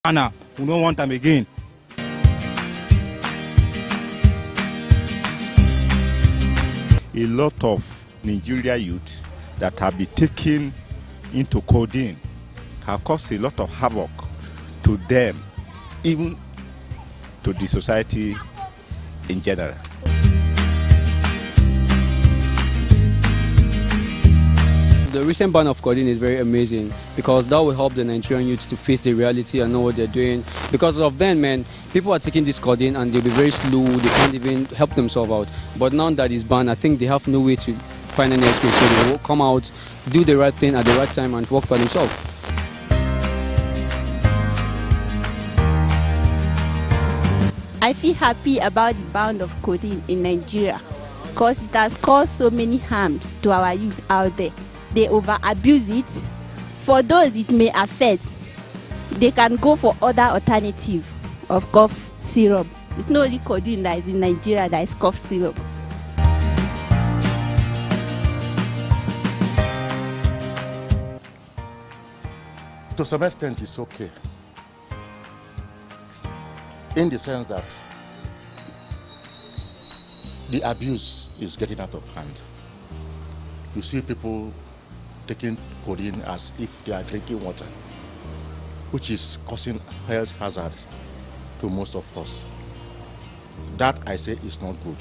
Anna, we don't want them again. A lot of Nigeria youth that have been taken into codeine have caused a lot of havoc to them, even to the society in general. The recent ban of codeine is very amazing because that will help the Nigerian youths to face the reality and know what they're doing. Because of then, man, people are taking this codeine and they'll be very slow, they can't even help themselves out. But now that it's banned, I think they have no way to find any excuse. So they will come out, do the right thing at the right time and work for themselves. I feel happy about the ban of codeine in Nigeria because it has caused so many harms to our youth out there. They over-abuse it. For those it may affect, they can go for other alternative of cough syrup. It's not only codeine that is in Nigeria that is cough syrup. To some extent, it's okay. In the sense that the abuse is getting out of hand. You see people taking codeine as if they are drinking water, which is causing health hazards to most of us. That, I say, is not good.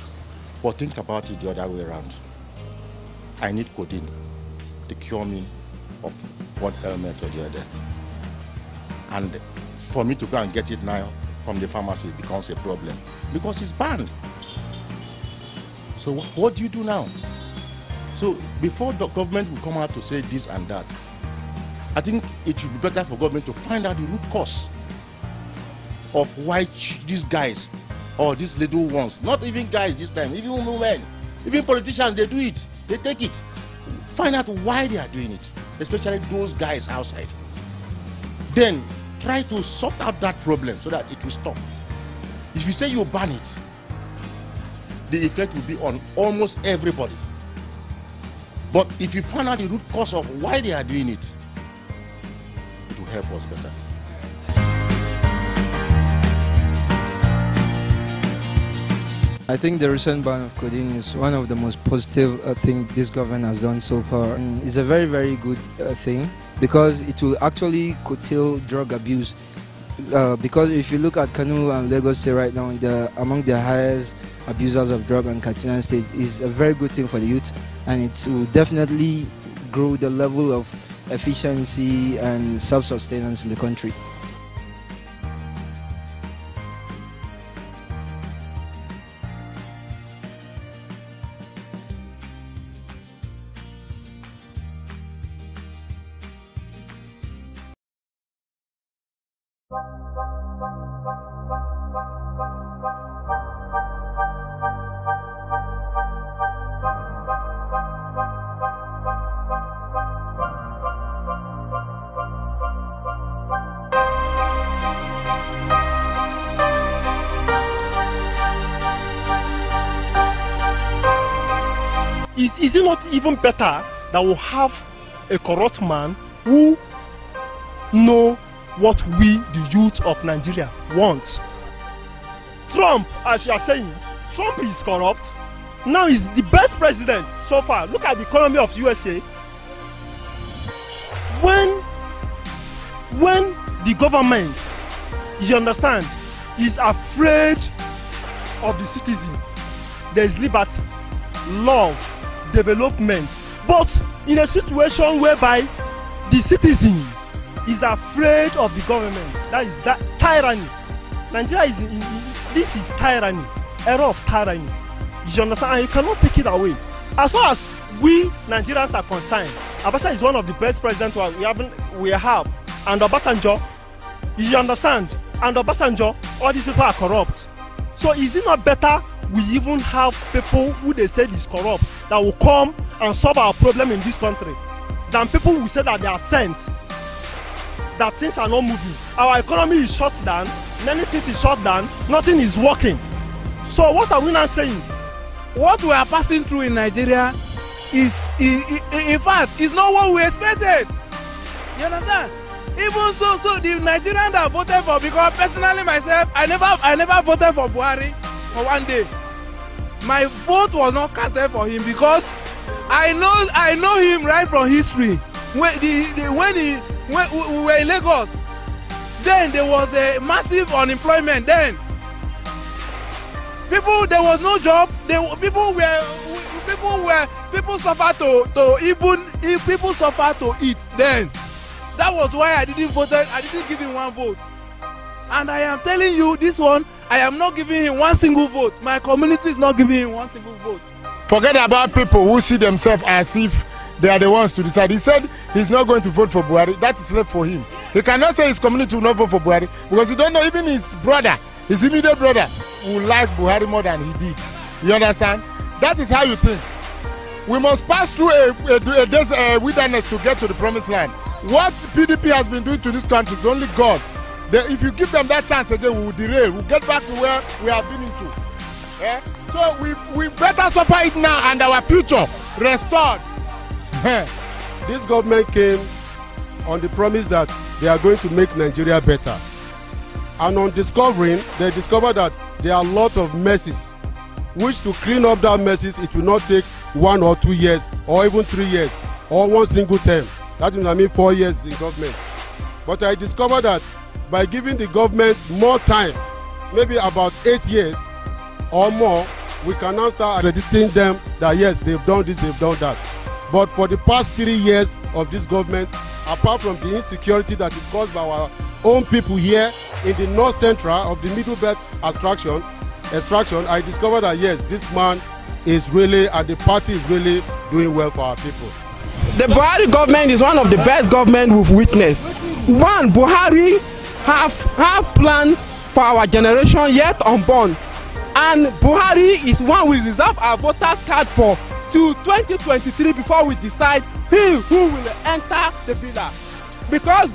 But think about it the other way around. I need codeine to cure me of one ailment or the other. And for me to go and get it now from the pharmacy becomes a problem because it's banned. So what do you do now? So before the government will come out to say this and that, I think it should be better for government to find out the root cause of why these guys or these little ones, not even guys this time, even women, even politicians, they do it, they take it. Find out why they are doing it, especially those guys outside. Then try to sort out that problem so that it will stop. If you say you ban it, the effect will be on almost everybody. But if you find out the root cause of why they are doing it, it will help us better. I think the recent ban of codeine is one of the most positive things this government has done so far. And it's a very, very good thing because it will actually curtail drug abuse. Because if you look at Kano and Lagos State right now, they're among the highest abusers of drug, and Katsina State is a very good thing for the youth, and it will definitely grow the level of efficiency and self-sustenance in the country. Is it not even better that we have a corrupt man who know what we, the youth of Nigeria, want? Trump, as you are saying, Trump is corrupt. Now he's the best president so far. Look at the economy of USA. When the government, you understand, is afraid of the citizen, there is liberty, love, development. But in a situation whereby the citizen is afraid of the government, that is that tyranny. Nigeria is this is tyranny, era of tyranny. You understand? And you cannot take it away. As far as we Nigerians are concerned, Abacha is one of the best presidents we have. And Obasanjo, you understand? And Obasanjo, all these people are corrupt. So is it not better we even have people who they said is corrupt that will come and solve our problem in this country than people who say that they are sent, that things are not moving? Our economy is shut down, many things is shut down, nothing is working. So what are we now saying? What we are passing through in Nigeria is, in fact, is not what we expected. You understand? Even so the Nigerians that voted for, because personally myself, I never voted for Buhari for one day. My vote was not casted for him because I know him right from history. When we were in Lagos, then there was a massive unemployment. Then there was no job. People suffer to eat. Then that was why I didn't give him one vote. And I am telling you, this one, I am not giving him one single vote. My community is not giving him one single vote. Forget about people who see themselves as if they are the ones to decide. He said he's not going to vote for Buhari. That is left for him. He cannot say his community will not vote for Buhari because he don't know even his brother, his immediate brother, will like Buhari more than he did. You understand? That is how you think. We must pass through a wilderness to get to the promised land. What PDP has been doing to this country is only God. If you give them that chance again, we will derail. We'll get back to where we have been into. Yeah? So we better suffer it now and our future restored. This government came on the promise that they are going to make Nigeria better. And on discovering, they discovered that there are a lot of messes, which to clean up that messes, it will not take 1 or 2 years, or even 3 years, or one single term. That means 4 years in government. But I discovered that by giving the government more time, maybe about 8 years or more, we can now start crediting them that yes, they've done this, they've done that. But for the past 3 years of this government, apart from the insecurity that is caused by our own people here in the north central of the Middle Belt extraction, I discovered that yes, this man is really, and the party is really doing well for our people. The Buhari government is one of the best government we've witnessed. One, Buhari have plan for our generation yet unborn. And Buhari is one we reserve our voters card for to 2023 before we decide who will enter the villa. Because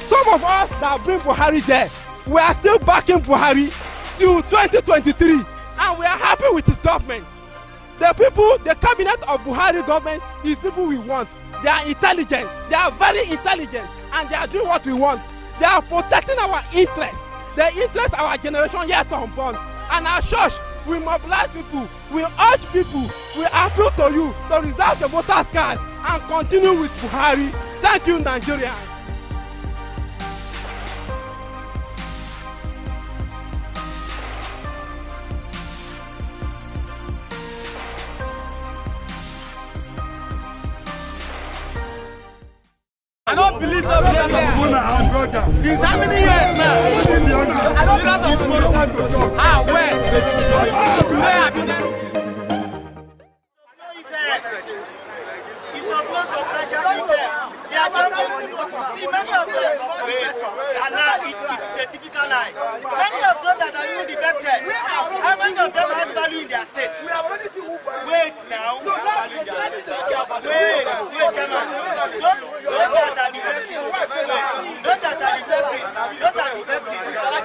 some of us that bring Buhari there, we are still backing Buhari till 2023, and we are happy with his government. The cabinet of Buhari government is people we want. They are intelligent, they are very intelligent, and they are doing what we want. They are protecting our interests, the interest of our generation yet unborn. And our church, we mobilize people, we urge people, we appeal to you to reserve the voters card and continue with Buhari. Thank you, Nigeria. I don't believe so. Since how many years now? I don't believe so. When? Today I've been there. See, many of them are now, it's a typical lie. Many of those that are even defected, how many of them have value in their state? Wait now. Wait, come on. Those that are defective.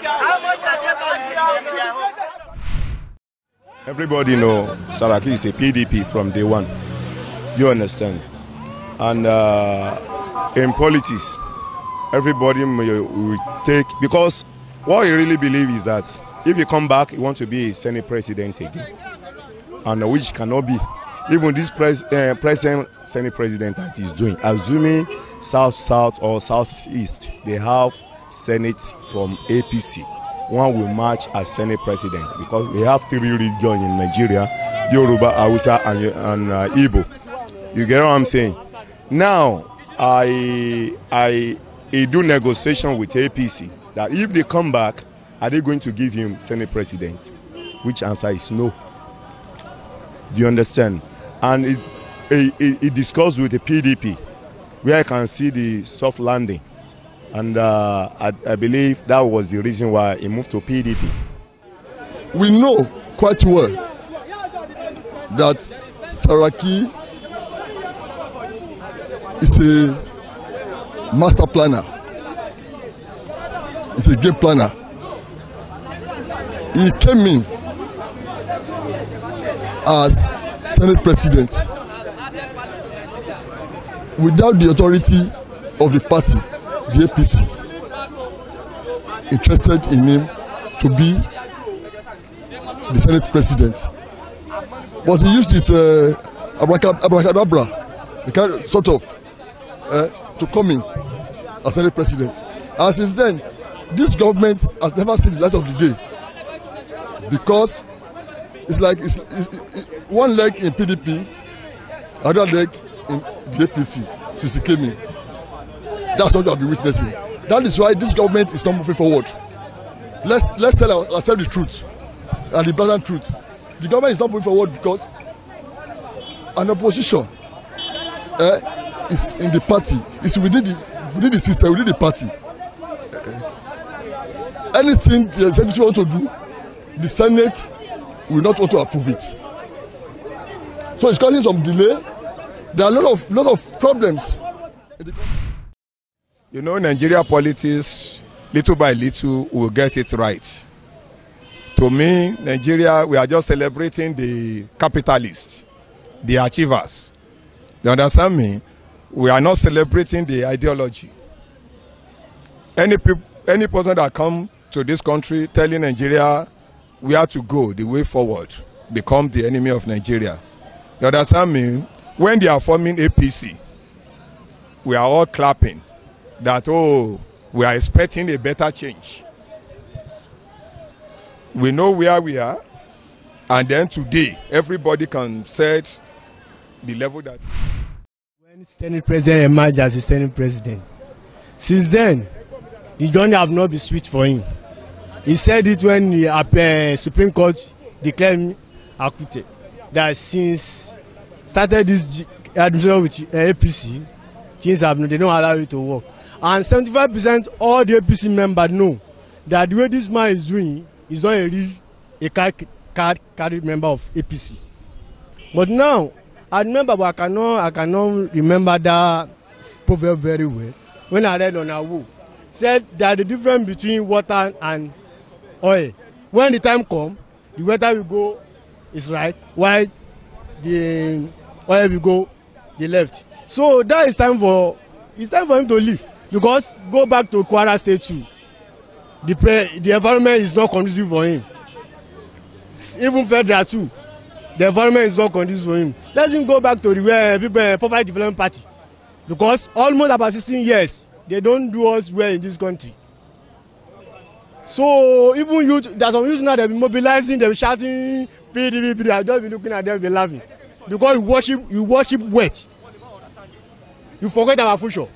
How much are they valued in their home? Everybody know Saraki is a PDP from day one. You understand? And in politics, everybody will take, because what he really believes is that if he come back, he wants to be a Senate president again, and which cannot be. Even this present Senate president that he's doing, assuming South or Southeast, they have Senate from APC. One will march as Senate president because we have 3 regions in Nigeria: Yoruba, Hausa, and Igbo. You get what I'm saying? Now, I do negotiation with APC that if they come back, are they going to give him Senate president? Which answer is no. Do you understand? And it discussed with the PDP, where I can see the soft landing. And I believe that was the reason why he moved to PDP. We know quite well that Saraki is a master planner. He's a game planner. He came in as Senate president without the authority of the party, the APC interested in him to be the Senate president. But he used his abracadabra, sort of, to come in as Senate president. And since then, this government has never seen the light of the day, because it's like it's one leg in PDP, another leg in the APC since he came in. That's what we have been witnessing. That is why this government is not moving forward. Let's tell ourselves the truth and the blatant truth. The government is not moving forward because an opposition is in the party, is within the system, within the party. Anything the executive want to do, the Senate will not want to approve it. So it's causing some delay. There are a lot of problems. You know, Nigeria politics, little by little, will get it right. To me, Nigeria, we are just celebrating the capitalists, the achievers. You understand me? We are not celebrating the ideology. Any person that come to this country telling Nigeria where to go, the way forward, become the enemy of Nigeria. You understand me? When they are forming APC, we are all clapping that, oh, we are expecting a better change. We know where we are, and then today, everybody can set the level that... When Senate President emerged as a Senate President, since then, the journey have not been sweet for him. He said it when the Supreme Court declared him acquitted, that since started this administration with APC, things have they don't allow you to work. And 75% all the APC members know that the way this man is doing is not a real card member of APC. But now, I remember, but I cannot remember that proverb very well. When I read on Awu, said that the difference between water and oil, when the time comes, the water will go is right, while the oil will go the left. So that is it's time for him to leave, because go back to Kwara State too. The environment is not conducive for him. Even federal too, the environment is not conducive for him. Let him go back to the Poverty Development Party, because almost about 16 years they don't do us well in this country. So even youth, there's some youth now, they'll be mobilizing, they'll be shouting, PDP, I'll just be looking at them, be laughing. Because you worship wet. You forget our future.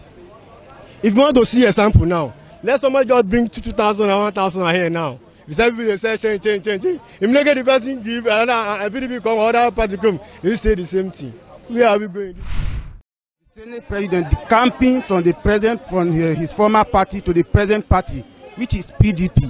If you want to see a sample now, let somebody just bring 2,000 and 1,000 here now. If they say change. If you get the person give another PDP come, other party come, they say the same thing. Where are we going? The Senate President camping from the president, from his former party to the present party, which is PDP.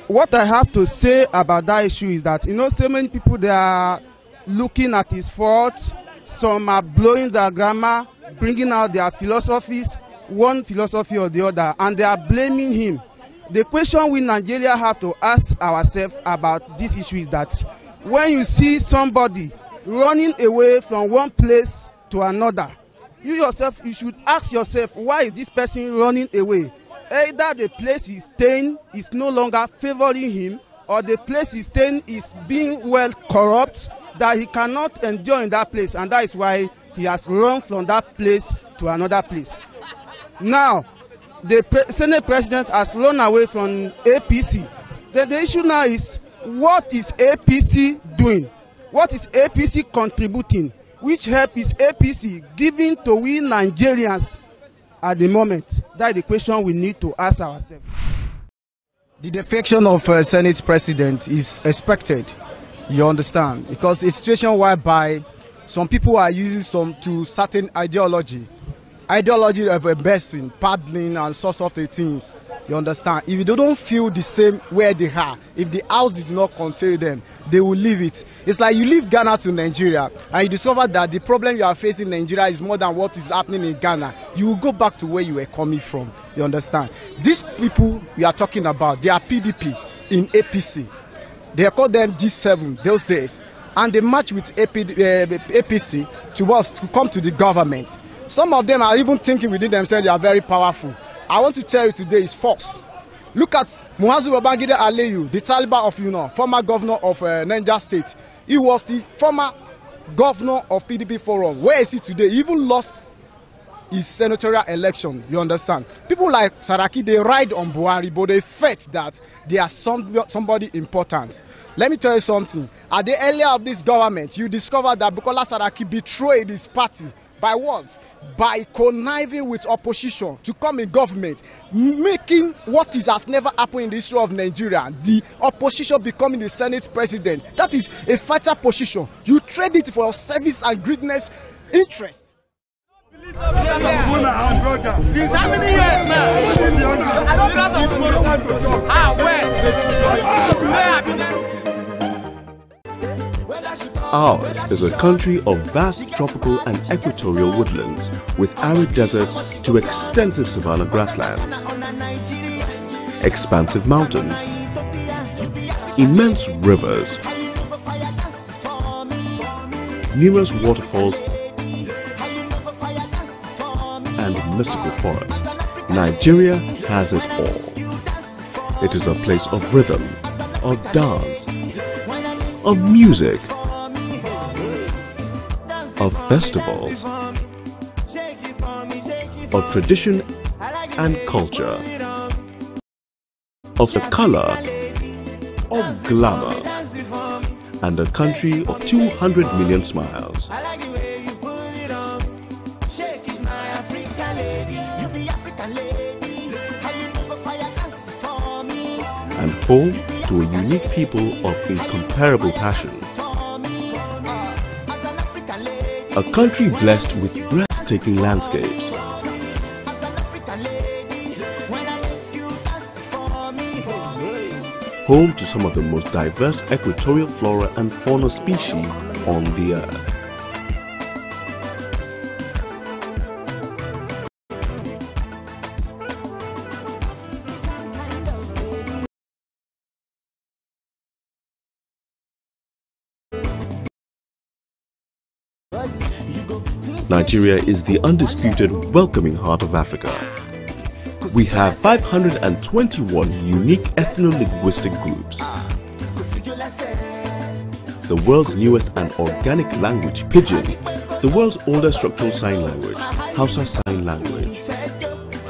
What I have to say about that issue is that, you know, so many people, they are looking at his faults. Some are blowing their grammar, bringing out their philosophies, one philosophy or the other, and they are blaming him. The question we Nigeria have to ask ourselves about this issue is that when you see somebody running away from one place to another, you should ask yourself, why is this person running away? Either the place he's staying is no longer favoring him, or the place he's staying is being well corrupt, that he cannot endure in that place, and that is why he has run from that place to another place. Now, the Senate President has run away from APC. Then the issue now is, what is APC doing? What is APC contributing? Which help is APC giving to we Nigerians at the moment? That is the question we need to ask ourselves. The defection of Senate President is expected, you understand, because it's a situation whereby some people are using to certain ideology of investing, paddling and sorts of things, you understand. If they don't feel the same where they are, if the house did not contain them, they will leave it. It's like you leave Ghana to Nigeria and you discover that the problem you are facing in Nigeria is more than what is happening in Ghana. You will go back to where you were coming from, you understand. These people we are talking about, they are PDP in APC. They call them G7 those days, and they match with APC to come to the government. Some of them are even thinking within themselves they are very powerful. I want to tell you today is false. Look at Muazu Babangida Aliyu, the Taliban of former governor of Niger State. He was the former governor of PDP Forum. Where is he today? He even lost his senatorial election, you understand? People like Saraki, they ride on Buhari, but they felt that they are somebody important. Let me tell you something. At the earlier of this government, you discovered that Bukola Saraki betrayed his party. By what? By conniving with opposition to come in government, making what has never happened in the history of Nigeria, the opposition becoming the Senate president. That is a fatal position. You trade it for service and greatness interest. Since how many years now? I don't want to talk. Ah, Ours is a country of vast tropical and equatorial woodlands with arid deserts to extensive savanna grasslands, expansive mountains, immense rivers, numerous waterfalls, and mystical forests. Nigeria has it all. It is a place of rhythm, of dance, of music, of festivals, of tradition and culture, of the color, of glamour, and a country of 200 million smiles. And home to a unique people of incomparable passion. A country blessed with breathtaking landscapes. Home to some of the most diverse equatorial flora and fauna species on the earth. Nigeria is the undisputed welcoming heart of Africa. We have 521 unique ethno-linguistic groups. The world's newest and organic language, Pidgin, the world's oldest structural sign language, Hausa Sign Language.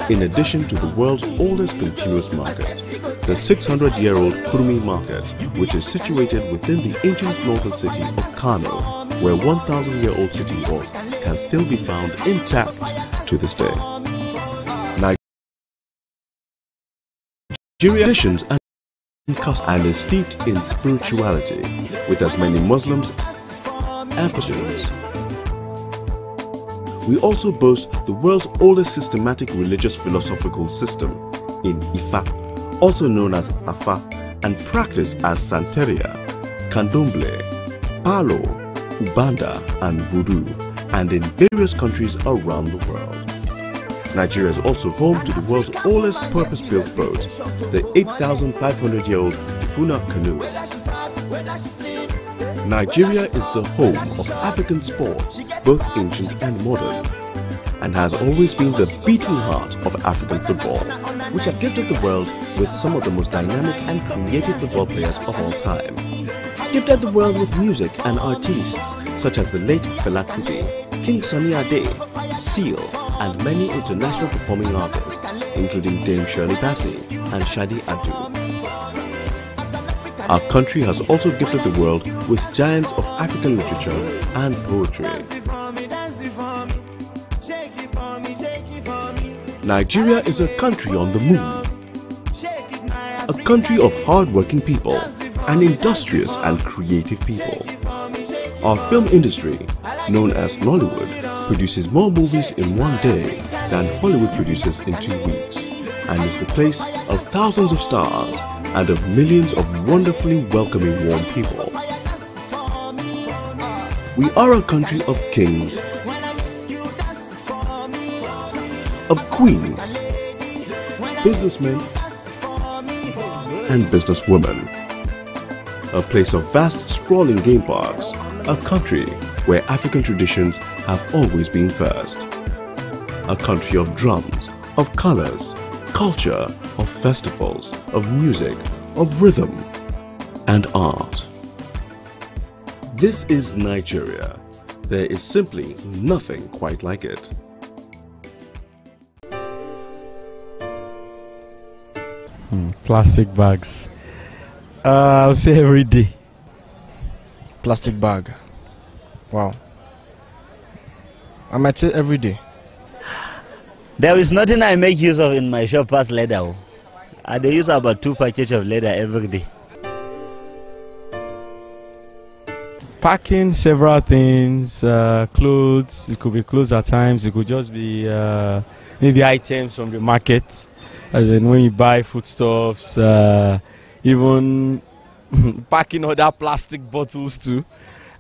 In addition to the world's oldest continuous market, the 600-year-old Kurmi market, which is situated within the ancient northern city of Kano, where 1,000-year-old city walls can still be found intact to this day. Nigeria traditions and customs and is steeped in spirituality, with as many Muslims as Christians. We also boast the world's oldest systematic religious philosophical system in Ifa, also known as Afa, and practiced as Santeria, Candomblé, Palo, Ubanda and Voodoo, and in various countries around the world. Nigeria is also home to the world's oldest purpose-built boat, the 8,500-year-old Ifuna canoe. Nigeria is the home of African sports, both ancient and modern, and has always been the beating heart of African football, which has gifted the world with some of the most dynamic and creative football players of all time. Gifted the world with music and artists such as the late Fela Kuti, King Sunny Ade, Seal, and many international performing artists, including Dame Shirley Bassey and Shadi Adu. Our country has also gifted the world with giants of African literature and poetry. Nigeria is a country on the move, a country of hard-working people and industrious and creative people. Our film industry, known as Nollywood, produces more movies in one day than Hollywood produces in 2 weeks, and is the place of thousands of stars and of millions of wonderfully welcoming warm people. We are a country of kings, of queens, businessmen, and businesswomen. A place of vast sprawling game parks, a country where African traditions have always been first. A country of drums, of colors, culture, of festivals, of music, of rhythm, and art. This is Nigeria. There is simply nothing quite like it. Plastic bags. I'll say every day. Plastic bag. Wow. I might say every day. There is nothing I make use of in my shop as leather. I use about 2 packages of leather every day. Packing several things, clothes. It could be clothes at times. It could just be maybe items from the market, as in when you buy foodstuffs. Even packing other plastic bottles too,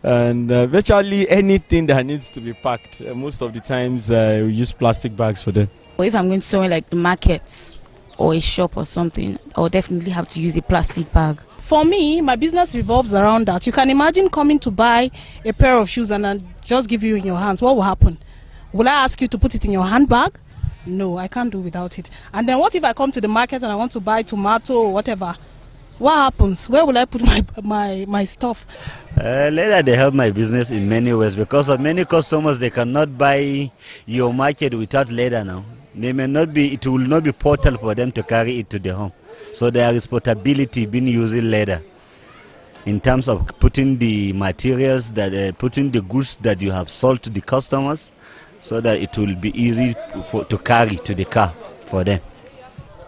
and virtually anything that needs to be packed. Most of the times we use plastic bags for them. Or if I'm going to somewhere like the market or a shop or something, I'll definitely have to use a plastic bag. For me, my business revolves around that. You can imagine coming to buy a pair of shoes and then just give you in your hands. What will happen? Will I ask you to put it in your handbag? No, I can't do without it. And then what if I come to the market and I want to buy tomato or whatever? What happens? Where will I put my stuff? Leather, they help my business in many ways because of many customers, they cannot buy your market without leather now. They may not be, it will not be portable for them to carry it to the home. So there is portability being using leather in terms of putting the materials, that putting the goods that you have sold to the customers, so that it will be easy to carry to the car for them.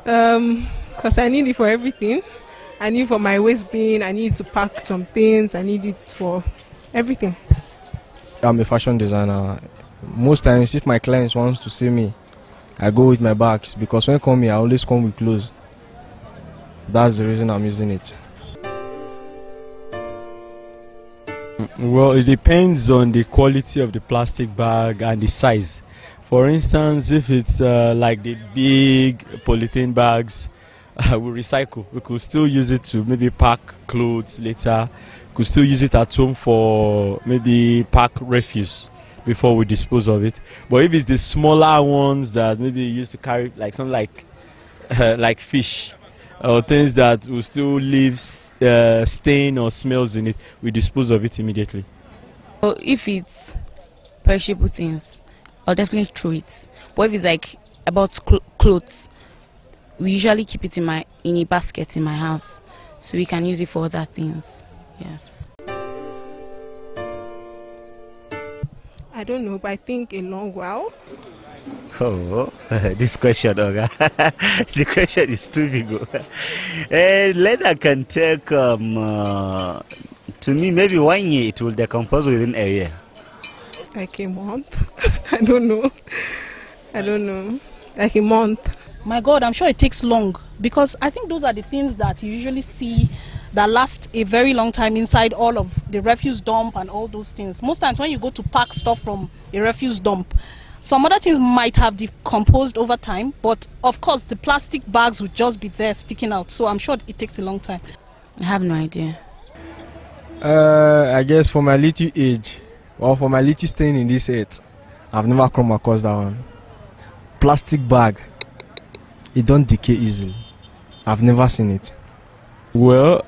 Because I need it for everything. I need it for my waist bin, I need to pack some things, I need it for everything. I'm a fashion designer. Most times if my clients want to see me, I go with my bags because when I come here, I always come with clothes. That's the reason I'm using it. Well, it depends on the quality of the plastic bag and the size. For instance, if it's like the big polythene bags, we recycle. We could still use it to maybe pack clothes later. We could still use it at home for maybe pack refuse before we dispose of it. But if it's the smaller ones that maybe you used to carry, like something like fish or things that will still leave stain or smells in it, we dispose of it immediately. Well, if it's perishable things, I'll definitely throw it. But if it's like about clothes, we usually keep it in a basket in my house, so we can use it for other things. Yes. I don't know, but I think a long while. Oh, this question, Oga. The question is too big. Leather can take, to me, maybe 1 year. It will decompose within a year. Like a month? I don't know. Like a month. My God, I'm sure it takes long, because I think those are the things that you usually see that last a very long time inside all of the refuse dump and all those things. Most times when you go to pack stuff from a refuse dump, some other things might have decomposed over time, but of course the plastic bags would just be there sticking out. So I'm sure it takes a long time. I have no idea. I guess for my little age, or for my little staying in this earth, I've never come across that one. Plastic bag. It don't decay easily. I've never seen it. Well,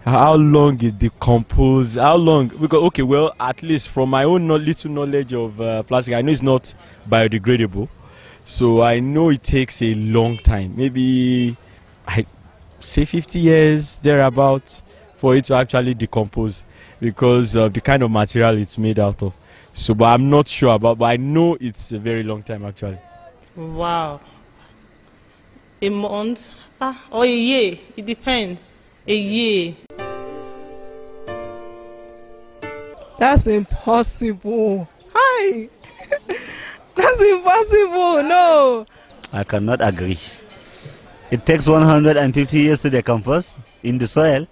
how long it decomposes? How long? Because okay, well, at least from my own little knowledge of plastic, I know it's not biodegradable, so I know it takes a long time. Maybe I say 50 years thereabouts for it to actually decompose because of the kind of material it's made out of. So, but I'm not sure about. But I know it's a very long time actually. Wow. A month? Or a year. It depends. A year. That's impossible. Hi. That's impossible. No. I cannot agree. It takes 150 years to decompose in the soil.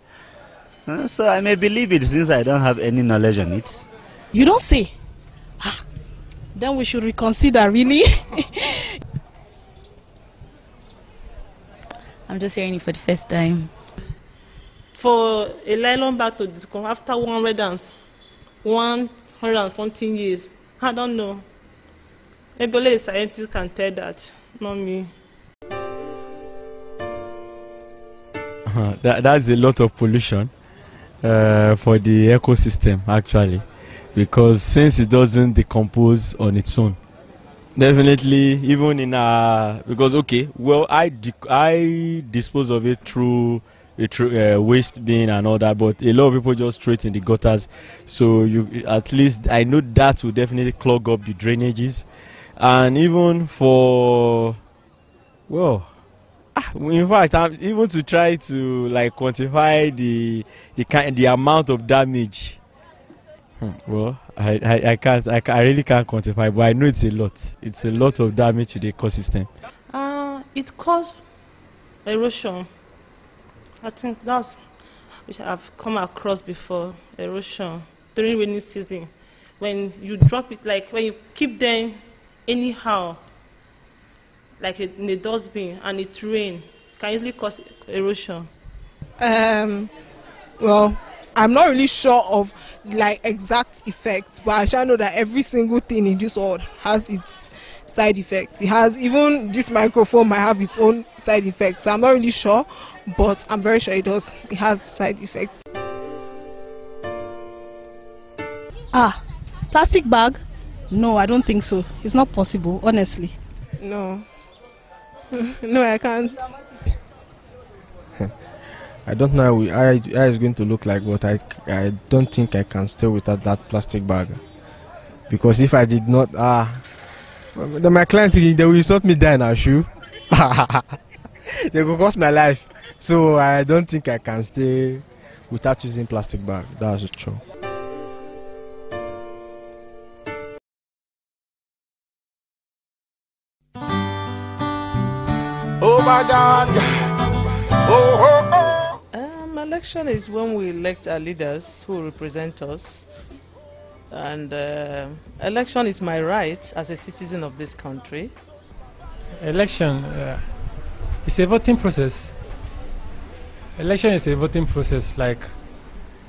So I may believe it since I don't have any knowledge on it. You don't say. Then we should reconsider, really. I'm just hearing it for the first time. For a nylon bag to decompose after 100 and something years, I don't know. Maybe only the scientists can tell that, not me. That's a lot of pollution for the ecosystem, actually, because since it doesn't decompose on its own, definitely even in because okay, well, I dispose of it through waste bin and all that, but a lot of people just throw it in the gutters. So you, at least I know that will definitely clog up the drainages, and even for, well, in fact, even to try to like quantify the amount of damage. Well, I can't. I really can't quantify, but I know it's a lot. It's a lot of damage to the ecosystem. It caused erosion. I think that's which I've come across before. Erosion during rainy season, when you drop it, like when you keep them anyhow, like in the dustbin, and it rain, can easily cause erosion. Well, I'm not really sure of like exact effects, but I shall know that every single thing in this world has its side effects. It has, even this microphone might have its own side effects. So I'm not really sure, but I'm very sure it does. It has side effects. Plastic bag? No, I don't think so. It's not possible, honestly. No. No, I can't. I don't know how it's going to look like, but I don't think I can stay without that plastic bag. Because if I did not, then my client, they will insult me there in our shoe. They will cost my life. So I don't think I can stay without using plastic bag. That's true. Oh my God. Oh, oh, oh. Election is when we elect our leaders who represent us. And election is my right as a citizen of this country. Election is a voting process. Election is a voting process, like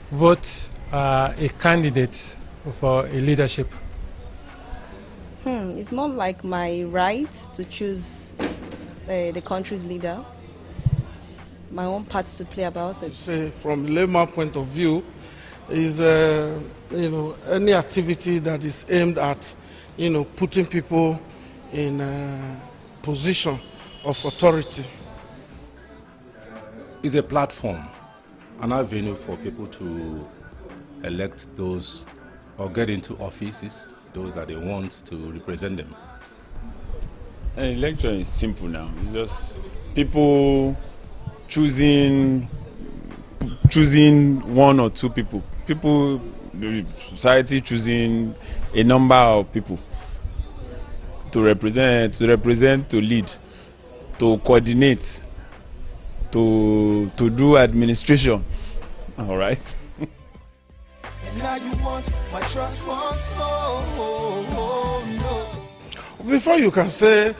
vote a candidate for a leadership. It's not like my right to choose the country's leader. My own part to play about it. Say from layman point of view, is any activity that is aimed at putting people in a position of authority. It's a platform, an avenue for people to elect those or get into offices, those that they want to represent them. An election is simple now. It's just people choosing one or two people. The society choosing a number of people to represent, to lead, to coordinate, to do administration. All right. Now you want my trust once more. Before you can say,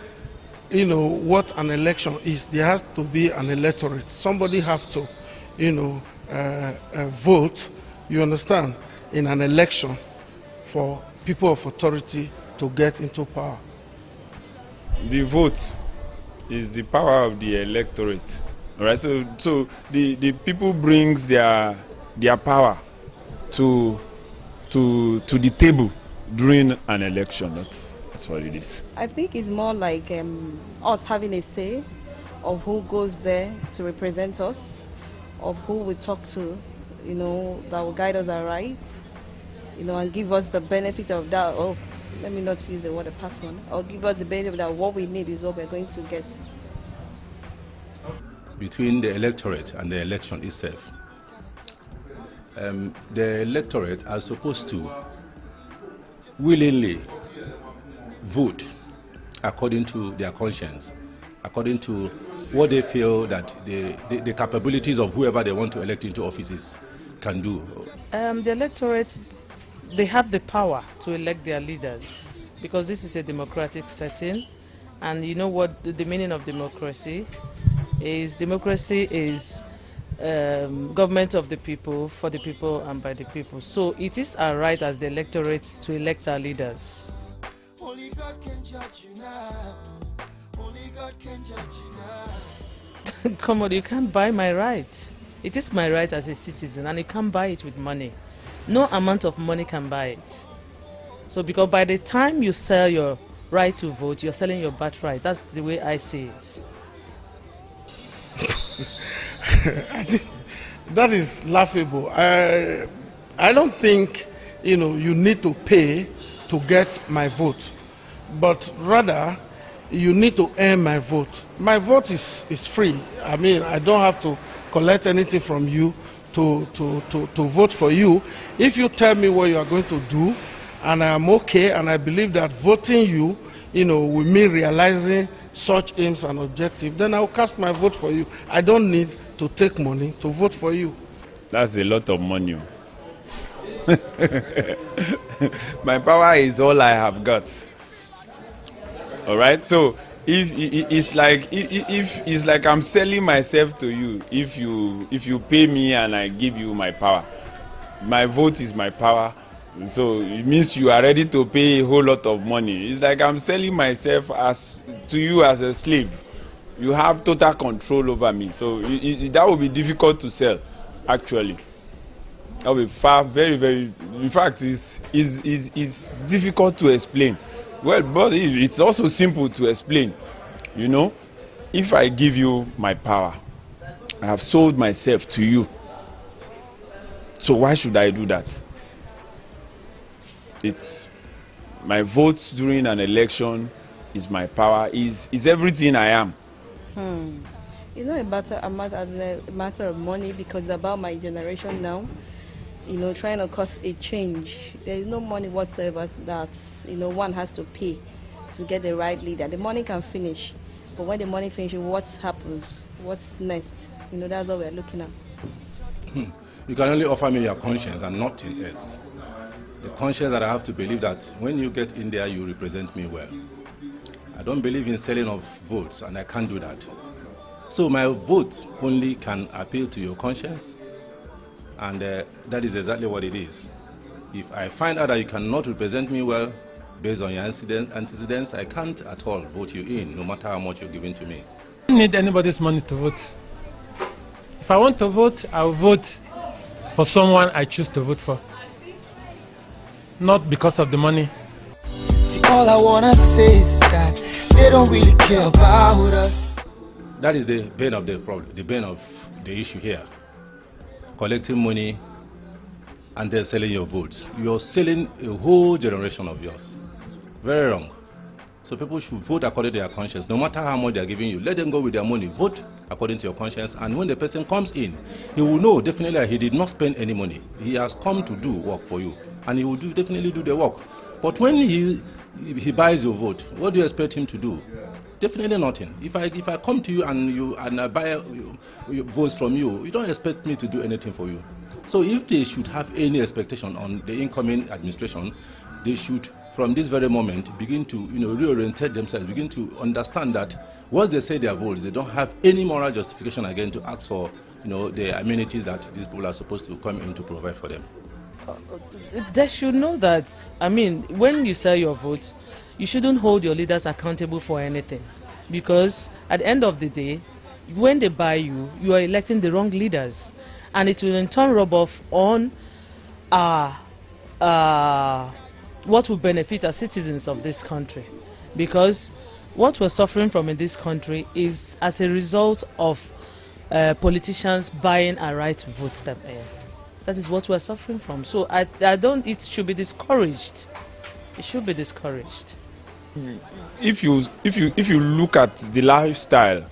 what an election is, there has to be an electorate. Somebody have to, vote, you understand, in an election for people of authority to get into power. The vote is the power of the electorate. All right. So the people brings their power to the table during an election. That's what it is. I think it's more like us having a say of who goes there to represent us, of who we talk to, that will guide us aright, and give us the benefit of that. Oh, let me not use the word "a past one." Or give us the benefit that what we need is what we're going to get. Between the electorate and the election itself, the electorate are supposed to willingly vote according to their conscience, according to what they feel that the capabilities of whoever they want to elect into offices can do. The electorate, they have the power to elect their leaders because this is a democratic setting, and you know what the meaning of democracy is. Democracy is government of the people, for the people, and by the people. So it is our right as the electorate to elect our leaders. God can judge you now. Only God can judge you now. Come on, you can't buy my right. It is my right as a citizen, and you can't buy it with money. No amount of money can buy it. So because by the time you sell your right to vote, you're selling your birthright. That's the way I see it. I think that is laughable. I don't think, you need to pay to get my vote, but rather you need to earn my vote. My vote is free. I mean, I don't have to collect anything from you to vote for you. If you tell me what you are going to do, and I am okay, and I believe that voting you, will mean realizing such aims and objectives, then I will cast my vote for you. I don't need to take money to vote for you. That's a lot of money. My power is all I have got. All right. So if it's like I'm selling myself to you. If you pay me and I give you my power, my vote is my power. So it means you are ready to pay a whole lot of money. It's like I'm selling myself to you as a slave. You have total control over me. So that would be difficult to sell, actually. That will be very, very. In fact, it's difficult to explain. Well, but it's also simple to explain. If I give you my power, I have sold myself to you. So why should I do that? It's my vote during an election is my power, is everything I am. A matter of money, because it's about my generation now. Trying to cause a change. There is no money whatsoever that one has to pay to get the right leader. The money can finish, but when the money finishes, what happens? What's next? That's what we're looking at. You can only offer me your conscience and nothing else. The conscience that I have to believe that when you get in there, you represent me well. I don't believe in selling of votes, and I can't do that. So my vote only can appeal to your conscience, and that is exactly what it is. If I find out that you cannot represent me well based on your antecedents, I can't at all vote you in, no matter how much you're giving to me. I don't need anybody's money to vote. If I want to vote, I will vote for someone I choose to vote for. Not because of the money. See, all I wanna say is that they don't really care about us. That is the bane of the problem, the bane of the issue here. Collecting money and then selling your votes. You're selling a whole generation of yours. Very wrong. So people should vote according to their conscience. No matter how much they're giving you, let them go with their money. Vote according to your conscience. And when the person comes in, he will know definitely that he did not spend any money. He has come to do work for you. And he will definitely do the work. But when he buys your vote, what do you expect him to do? Definitely nothing. If I come to you and I buy votes from you, you don't expect me to do anything for you. So if they should have any expectation on the incoming administration, they should, from this very moment, begin to reorientate themselves, begin to understand that once they say their votes, they don't have any moral justification again to ask for the amenities that these people are supposed to come in to provide for them. They should know that, when you sell your vote, you shouldn't hold your leaders accountable for anything. Because at the end of the day, when they buy you, you are electing the wrong leaders. And it will in turn rub off on what will benefit our citizens of this country. Because what we're suffering from in this country is as a result of politicians buying our right to vote them in. That is what we're suffering from. So it should be discouraged. It should be discouraged. If you look at the lifestyle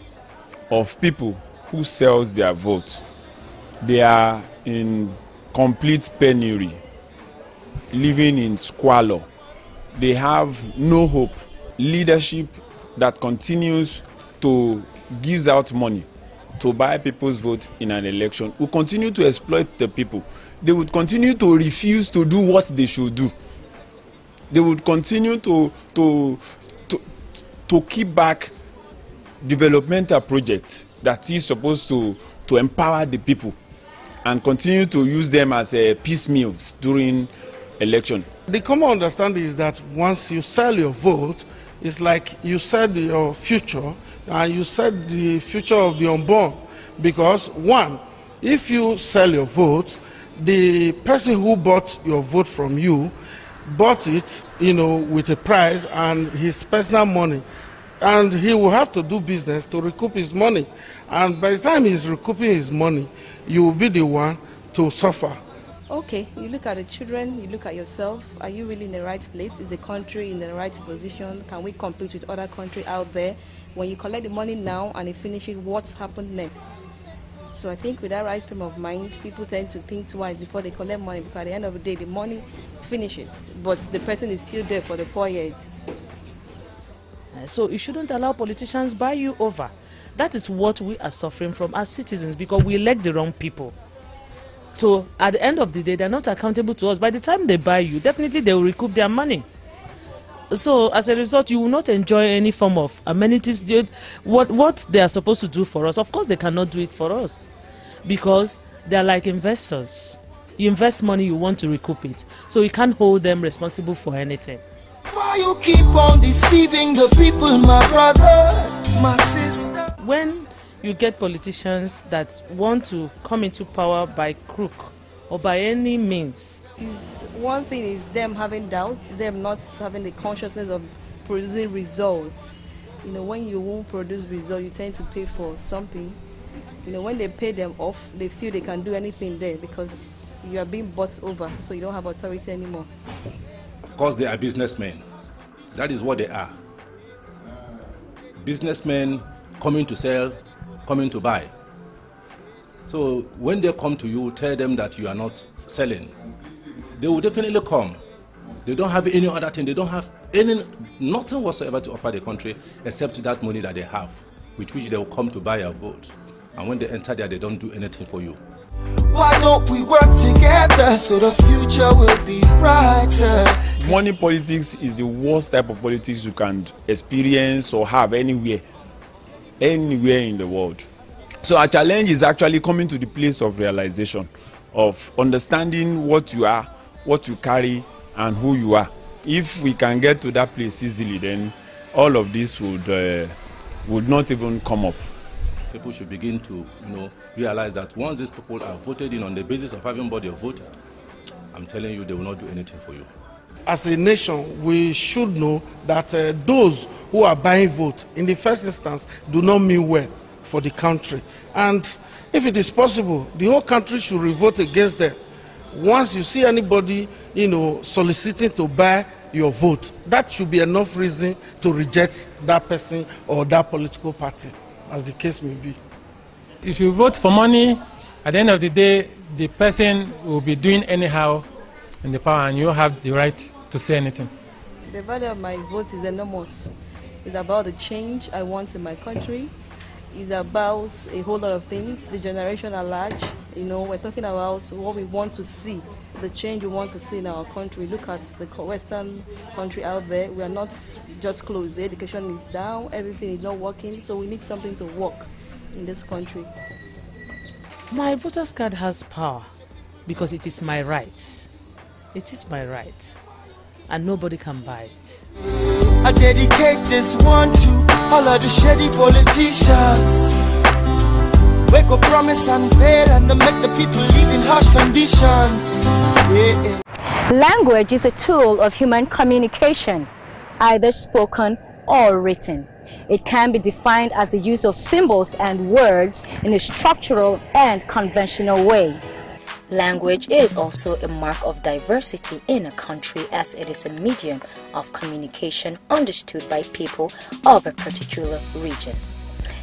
of people who sells their vote, they are in complete penury, living in squalor. They have no hope. Leadership that continues to gives out money to buy people's vote in an election will continue to exploit the people. They would continue to refuse to do what they should do. They would continue to keep back developmental projects that is supposed to empower the people and continue to use them as piecemeals during election. The common understanding is that once you sell your vote, it's like you said your future, and you said the future of the unborn. Because one, if you sell your vote, the person who bought your vote from you bought it, with a price and his personal money. And he will have to do business to recoup his money. And by the time he's recouping his money, you will be the one to suffer. Okay, you look at the children, you look at yourself. Are you really in the right place? Is the country in the right position? Can we compete with other countries out there? When you collect the money now and it finishes, what's happened next? So I think with that right frame of mind, people tend to think twice before they collect money, because at the end of the day, the money finishes, but the person is still there for the 4 years. So you shouldn't allow politicians buy you over. That is what we are suffering from as citizens, because we elect the wrong people. So at the end of the day, they're not accountable to us. By the time they buy you, definitely they will recoup their money. So as a result, you will not enjoy any form of amenities. What they are supposed to do for us, of course they cannot do it for us, because they are like investors. You invest money, you want to recoup it. So you can't hold them responsible for anything. Why you keep on deceiving the people, my brother, my sister? When you get politicians that want to come into power by crook or by any means, one thing is them having doubts, them not having the consciousness of producing results. When you won't produce results, you tend to pay for something. When they pay them off, they feel they can do anything there because you are being bought over, so you don't have authority anymore. Of course, they are businessmen. That is what they are. Businessmen coming to sell, coming to buy. So when they come to you, tell them that you are not selling. They will definitely come. They don't have any other thing. They don't have nothing whatsoever to offer the country except that money that they have, with which they will come to buy your vote. And when they enter there, they don't do anything for you. Why don't we work together so the future will be brighter? Money politics is the worst type of politics you can experience or have anywhere in the world. So our challenge is actually coming to the place of realization, of understanding what you are, what you carry, and who you are. If we can get to that place easily, then all of this would not even come up. People should begin to, realize that once these people are voted in on the basis of having bought your vote, I'm telling you, they will not do anything for you. As a nation, we should know that those who are buying votes, in the first instance, do not mean well for the country. And if it is possible, the whole country should revolt against them. Once you see anybody, soliciting to buy your vote, that should be enough reason to reject that person or that political party, as the case may be. If you vote for money, at the end of the day, the person will be doing anyhow in the power, and you have the right to say anything. The value of my vote is enormous. It's about the change I want in my country. It's about a whole lot of things. The generation at large, we're talking about what we want to see, the change we want to see in our country. Look at the Western country out there. We are not just closed. The education is down, everything is not working, so we need something to work in this country. My voter's card has power because it is my right. It is my right, and nobody can buy it. I dedicate this one to all of the shady politicians. Wake up, promise and fail, and they make the people live in harsh conditions. Language is a tool of human communication, either spoken or written. It can be defined as the use of symbols and words in a structural and conventional way. Language is also a mark of diversity in a country, as it is a medium of communication understood by people of a particular region.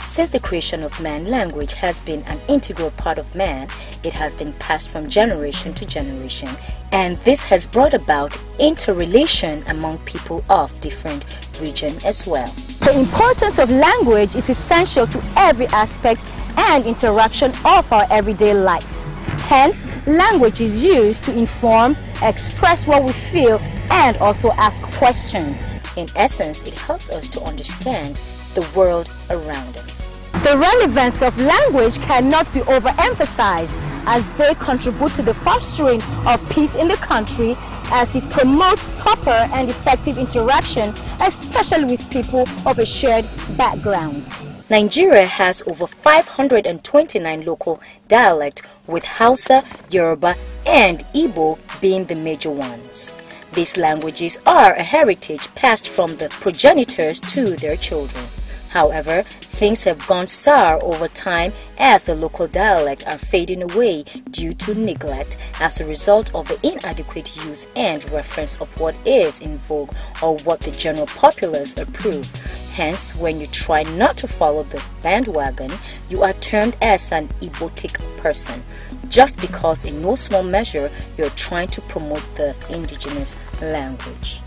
Since the creation of man, language has been an integral part of man. It has been passed from generation to generation, and this has brought about interrelation among people of different regions as well. The importance of language is essential to every aspect and interaction of our everyday life. Hence, language is used to inform, express what we feel, and also ask questions. In essence, it helps us to understand the world around us. The relevance of language cannot be overemphasized, as they contribute to the fostering of peace in the country as it promotes proper and effective interaction, especially with people of a shared background. Nigeria has over 529 local dialects, with Hausa, Yoruba, and Igbo being the major ones. These languages are a heritage passed from the progenitors to their children. However, things have gone sour over time as the local dialects are fading away due to neglect as a result of the inadequate use and reference of what is in vogue or what the general populace approve. Hence, when you try not to follow the bandwagon, you are termed as an Igbotic person, just because in no small measure you're trying to promote the indigenous language.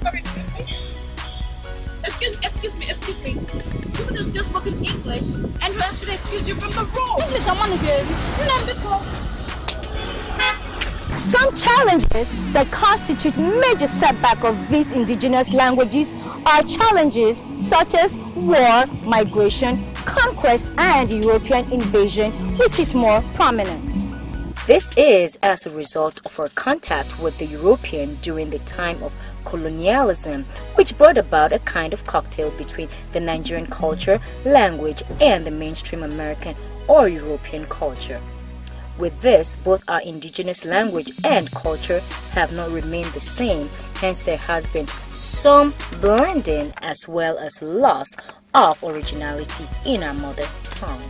Sorry, excuse me. You just spoken English and you actually excused you from the role. English, I want to go. Some challenges that constitute major setback of these indigenous languages are challenges such as war, migration, conquest, and European invasion, which is more prominent. This is as a result of our contact with the European during the time of colonialism, which brought about a kind of cocktail between the Nigerian culture, language, and the mainstream American or European culture. With this, both our indigenous language and culture have not remained the same, hence there has been some blending as well as loss of originality in our mother tongue.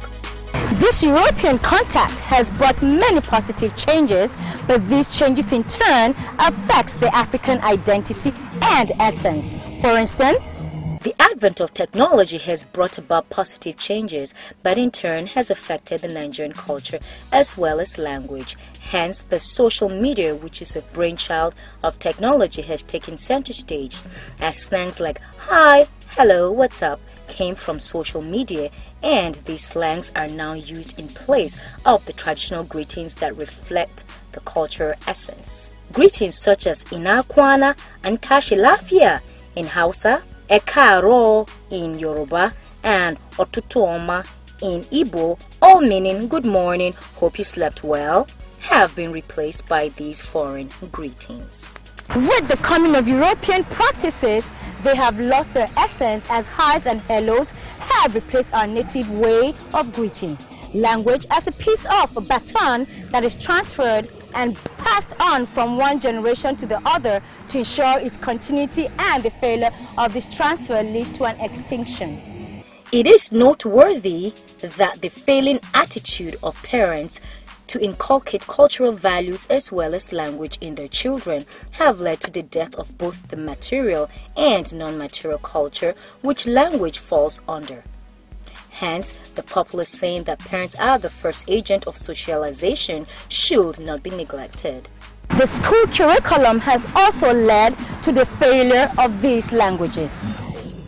This European contact has brought many positive changes, but these changes in turn affects the African identity and essence. For instance, the advent of technology has brought about positive changes, but in turn has affected the Nigerian culture as well as language. Hence, the social media, which is a brainchild of technology, has taken center stage, as slangs like "hi," "hello," "what's up" came from social media, and these slangs are now used in place of the traditional greetings that reflect the cultural essence. Greetings such as "Ina kwana" and "Tashi lafiya" in Hausa, "Ekaro" in Yoruba, and "Otutu Oma" in Igbo, all meaning good morning, hope you slept well, have been replaced by these foreign greetings. With the coming of European practices, they have lost their essence, as highs and hellos have replaced our native way of greeting. Language as a piece of a baton that is transferred and passed on from one generation to the other to ensure its continuity, and the failure of this transfer leads to an extinction. It is noteworthy that the failing attitude of parents to inculcate cultural values as well as language in their children have led to the death of both the material and non-material culture which language falls under. Hence, the popular saying that parents are the first agent of socialization should not be neglected. The school curriculum has also led to the failure of these languages,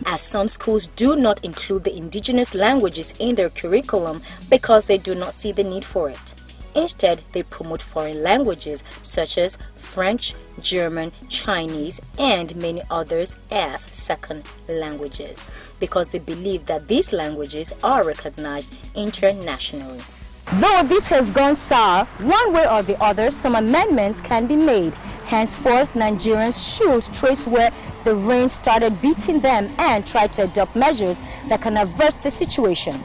as some schools do not include the indigenous languages in their curriculum because they do not see the need for it. Instead, they promote foreign languages such as French, German, Chinese, and many others as second languages because they believe that these languages are recognized internationally. Though this has gone sour, one way or the other, some amendments can be made. Henceforth, Nigerians should trace where the rain started beating them and try to adopt measures that can avert the situation.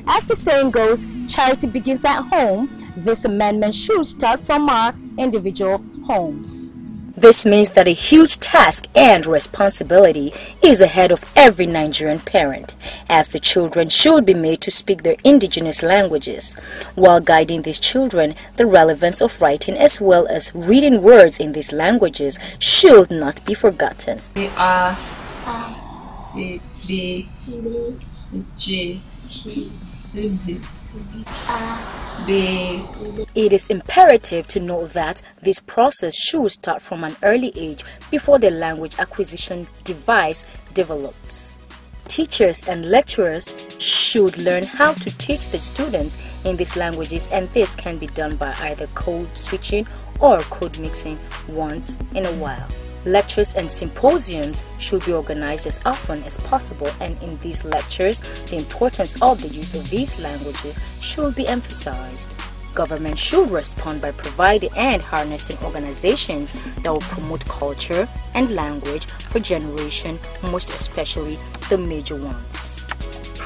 As the saying goes, charity begins at home. This amendment should start from our individual homes. This means that a huge task and responsibility is ahead of every Nigerian parent, as the children should be made to speak their indigenous languages. While guiding these children, the relevance of writing as well as reading words in these languages should not be forgotten. It is imperative to note that this process should start from an early age before the language acquisition device develops. Teachers and lecturers should learn how to teach the students in these languages, and this can be done by either code switching or code mixing once in a while. Lectures and symposiums should be organized as often as possible, and in these lectures, the importance of the use of these languages should be emphasized. Government should respond by providing and harnessing organizations that will promote culture and language for generation, most especially the major ones.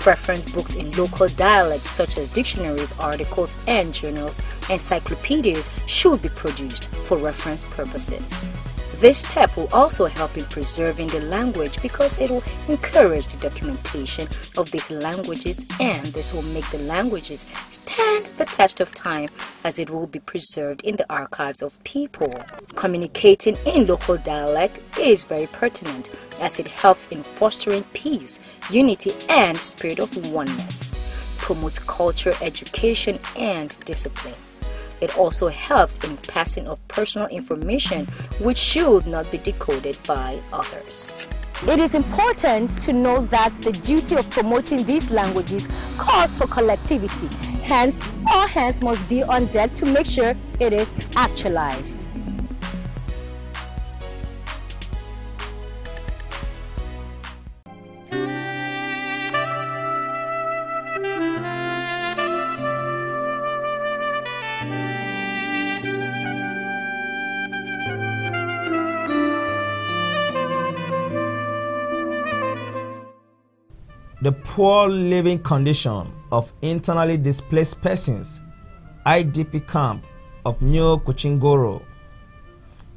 Reference books in local dialects such as dictionaries, articles, and journals, encyclopedias should be produced for reference purposes. This step will also help in preserving the language because it will encourage the documentation of these languages, and this will make the languages stand the test of time as it will be preserved in the archives of people. Communicating in local dialect is very pertinent as it helps in fostering peace, unity, and spirit of oneness, promotes culture, education, and discipline. It also helps in passing of personal information which should not be decoded by others. It is important to know that the duty of promoting these languages calls for collectivity. Hence, all hands must be on deck to make sure it is actualized. The poor living condition of internally displaced persons, IDP camp of New Kuchingoro,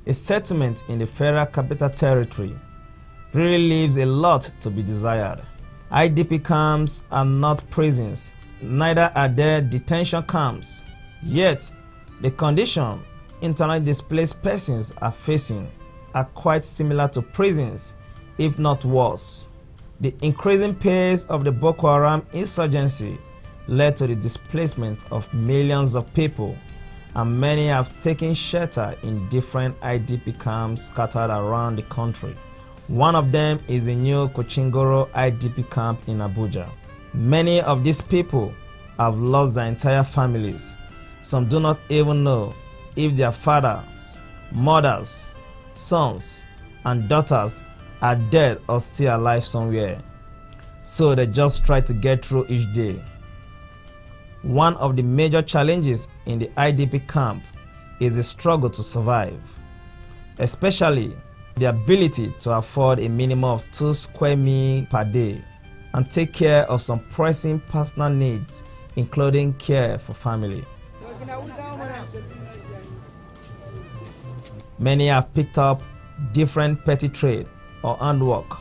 a settlement in the Federal Capital Territory, really leaves a lot to be desired. IDP camps are not prisons, neither are there detention camps. Yet, the condition internally displaced persons are facing are quite similar to prisons, if not worse. The increasing pace of the Boko Haram insurgency led to the displacement of millions of people, and many have taken shelter in different IDP camps scattered around the country. One of them is the New Kuchingoro IDP camp in Abuja. Many of these people have lost their entire families. Some do not even know if their fathers, mothers, sons, and daughters are dead or still alive somewhere. So they just try to get through each day. One of the major challenges in the IDP camp is the struggle to survive, especially the ability to afford a minimum of 2 square meals per day and take care of some pressing personal needs, including care for family. Many have picked up different petty trade or handwork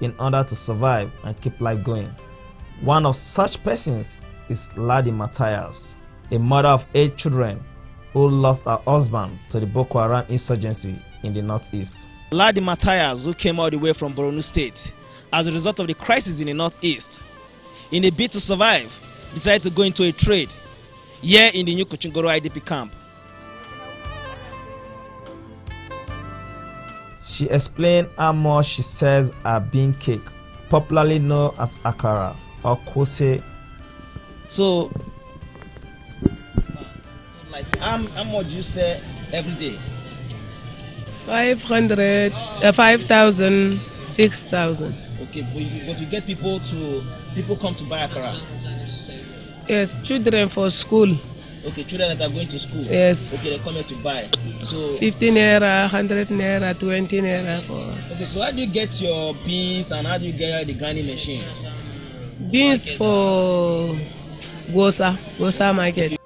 in order to survive and keep life going. One of such persons is Ladi Matthias, a mother of 8 children who lost her husband to the Boko Haram insurgency in the northeast. Ladi Matthias, who came all the way from Borno State as a result of the crisis in the northeast, in a bid to survive, decided to go into a trade here in the New Kuchingoro IDP camp. She explained how much she sells her bean cake, popularly known as akara or kose. So like how much do you sell every day? 500, 5,000, 6,000. Okay, but you get people come to buy akara. Yes, children for school. Okay, children that are going to school. Yes. Okay, they come here to buy. So 50 naira, 100 naira, 20 naira for. Okay, so how do you get your beans and how do you get the grinding machine? Beans for Gosa market.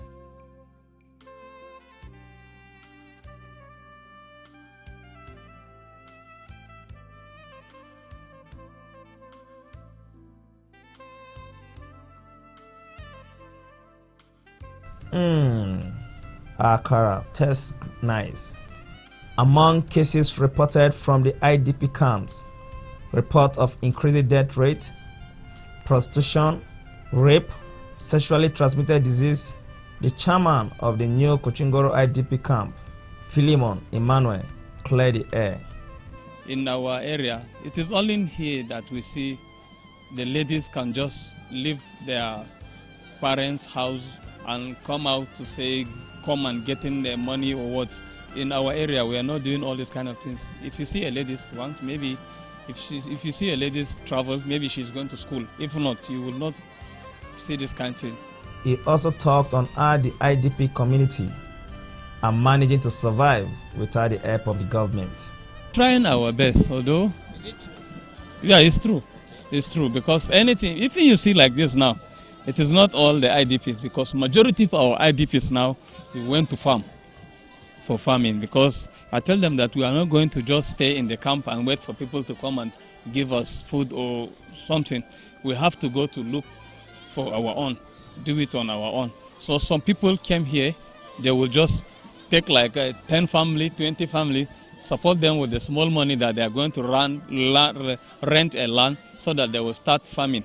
Akara tastes nice. Among cases reported from the IDP camps, report of increased death rate, prostitution, rape, sexually transmitted disease, the chairman of the New Kuchingoro IDP camp, Philemon Emmanuel, cleared the air. In our area, it is only in here that we see the ladies can just leave their parents' house and come out to say, come and get in their money or what. in our area, we are not doing all these kind of things. If you see a lady once, maybe if you see a lady travel, maybe she's going to school. If not, you will not see this kind of thing. He also talked on how the IDP community are managing to survive without the help of the government. Trying our best, although. Is it true? Yeah, it's true. It's true, because anything, if you see like this now, it is not all the IDPs, because majority of our IDPs now, we went to farm for farming, because I tell them that we are not going to just stay in the camp and wait for people to come and give us food or something. We have to go to look for our own, do it on our own. So some people came here, they will just take like 10 family, 20 family, support them with the small money that they are going to rent a land so that they will start farming.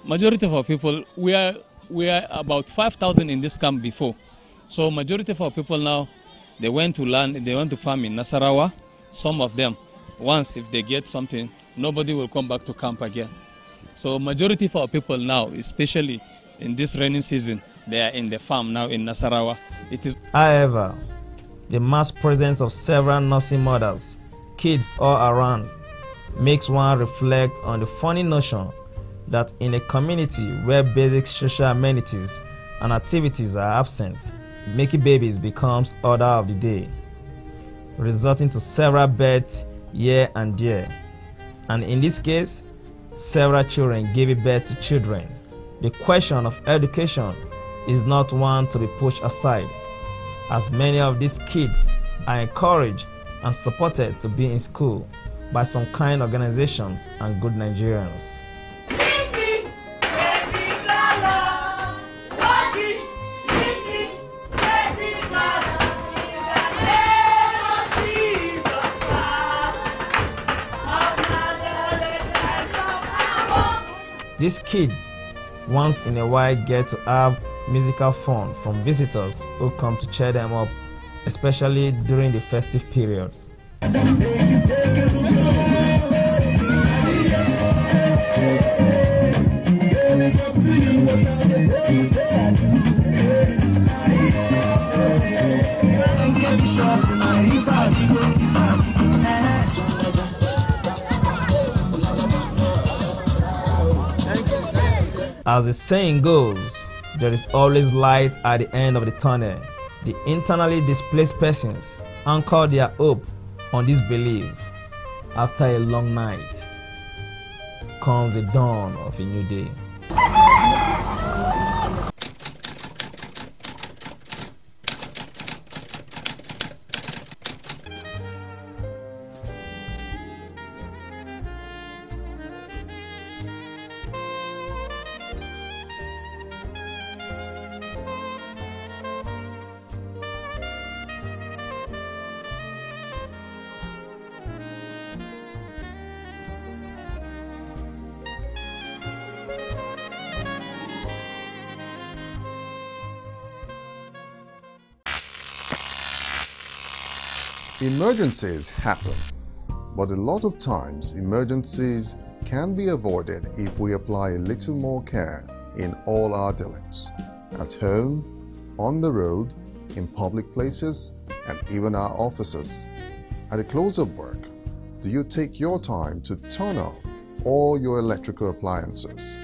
Majority of our people, we are about 5,000 in this camp before. So majority of our people now, they went to land, they went to farm in Nasarawa. Some of them, once if they get something, nobody will come back to camp again. So majority of our people now, especially in this rainy season, they are in the farm now in Nasarawa. It is. However, the mass presence of several nursing mothers, kids all around, makes one reflect on the funny notion that in a community where basic social amenities and activities are absent, making babies becomes order of the day, resulting to several births here and there. And in this case, several children gave birth to children. The question of education is not one to be pushed aside, as many of these kids are encouraged and supported to be in school by some kind organizations and good Nigerians. These kids once in a while get to have musical fun from visitors who come to cheer them up, especially during the festive periods. As the saying goes, there is always light at the end of the tunnel. The internally displaced persons anchor their hope on this belief. After a long night comes the dawn of a new day. Emergencies happen, but a lot of times emergencies can be avoided if we apply a little more care in all our dealings, at home, on the road, in public places, and even our offices. At the close of work, do you take your time to turn off all your electrical appliances?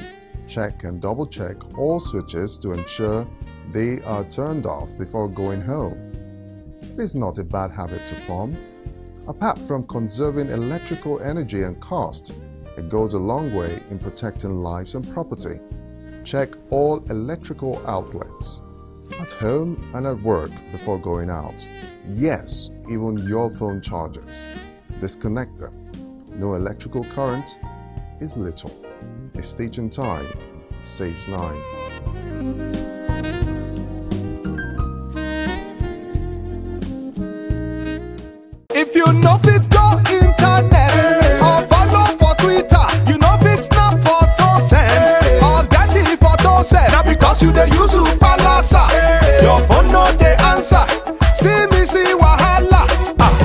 Check and double check all switches to ensure they are turned off before going home. It is not a bad habit to form. Apart from conserving electrical energy and cost, it goes a long way in protecting lives and property. Check all electrical outlets, at home and at work before going out. Yes, even your phone chargers. Disconnect them. No electrical current is little. A stitch in time saves 9. If you know fit go internet or follow for Twitter, you know fit snap photo send or get it photo send. Now because you dey use Palasa, your phone no dey answer. See me see wahala.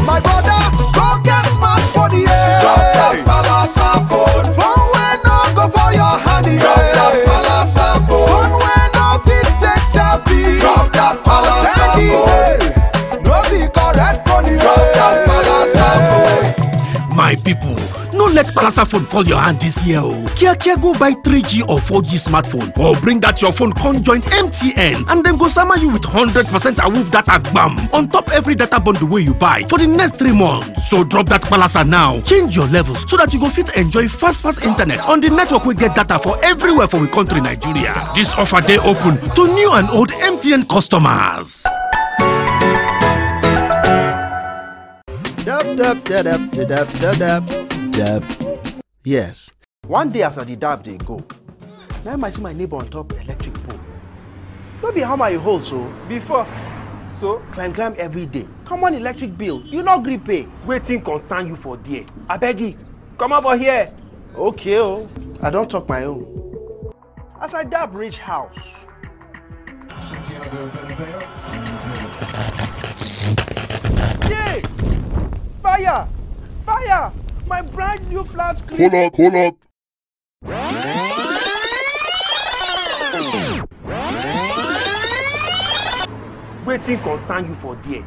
My brother, go get smartphone, yeah. Drop that Palasa phone. Phone wey no go for your hand, yeah. Drop that Palasa phone. Phone wey no fit take selfie. Drop that Palasa phone. No be correct phone. My people, no let Palasa phone fall your hand this year. Kia go buy 3G or 4G smartphone or bring that your phone con join MTN and then go sama you with 100% awoof data bam on top every data bundle wey you buy for the next 3 months. So drop that Palasa now, change your levels so that you go fit enjoy fast internet on the network we get data for everywhere for we country Nigeria. This offer dey open to new and old MTN customers. Dab. Yes. One day as I did dab, they go. Now I see my neighbor on top electric pole. No be how my hold so. Before. So? Climb every day. Come on electric bill. You not gree pay. Waiting concern you for there. I beg you. Come over here. Okay, oh. I don't talk my own. As I dab reach house. Yay! Fire! Fire! My brand new flat screen. Hold up. Waiting concern you for there.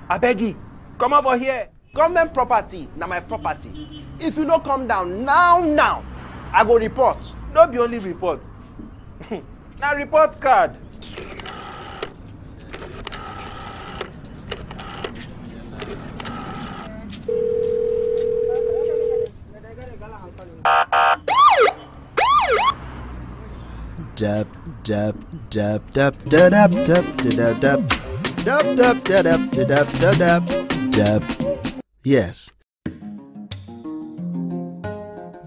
I beg you. Come over here. Government property, now my property. If you don't come down now, I go report. No be only report. Now report card. Dab. Yes.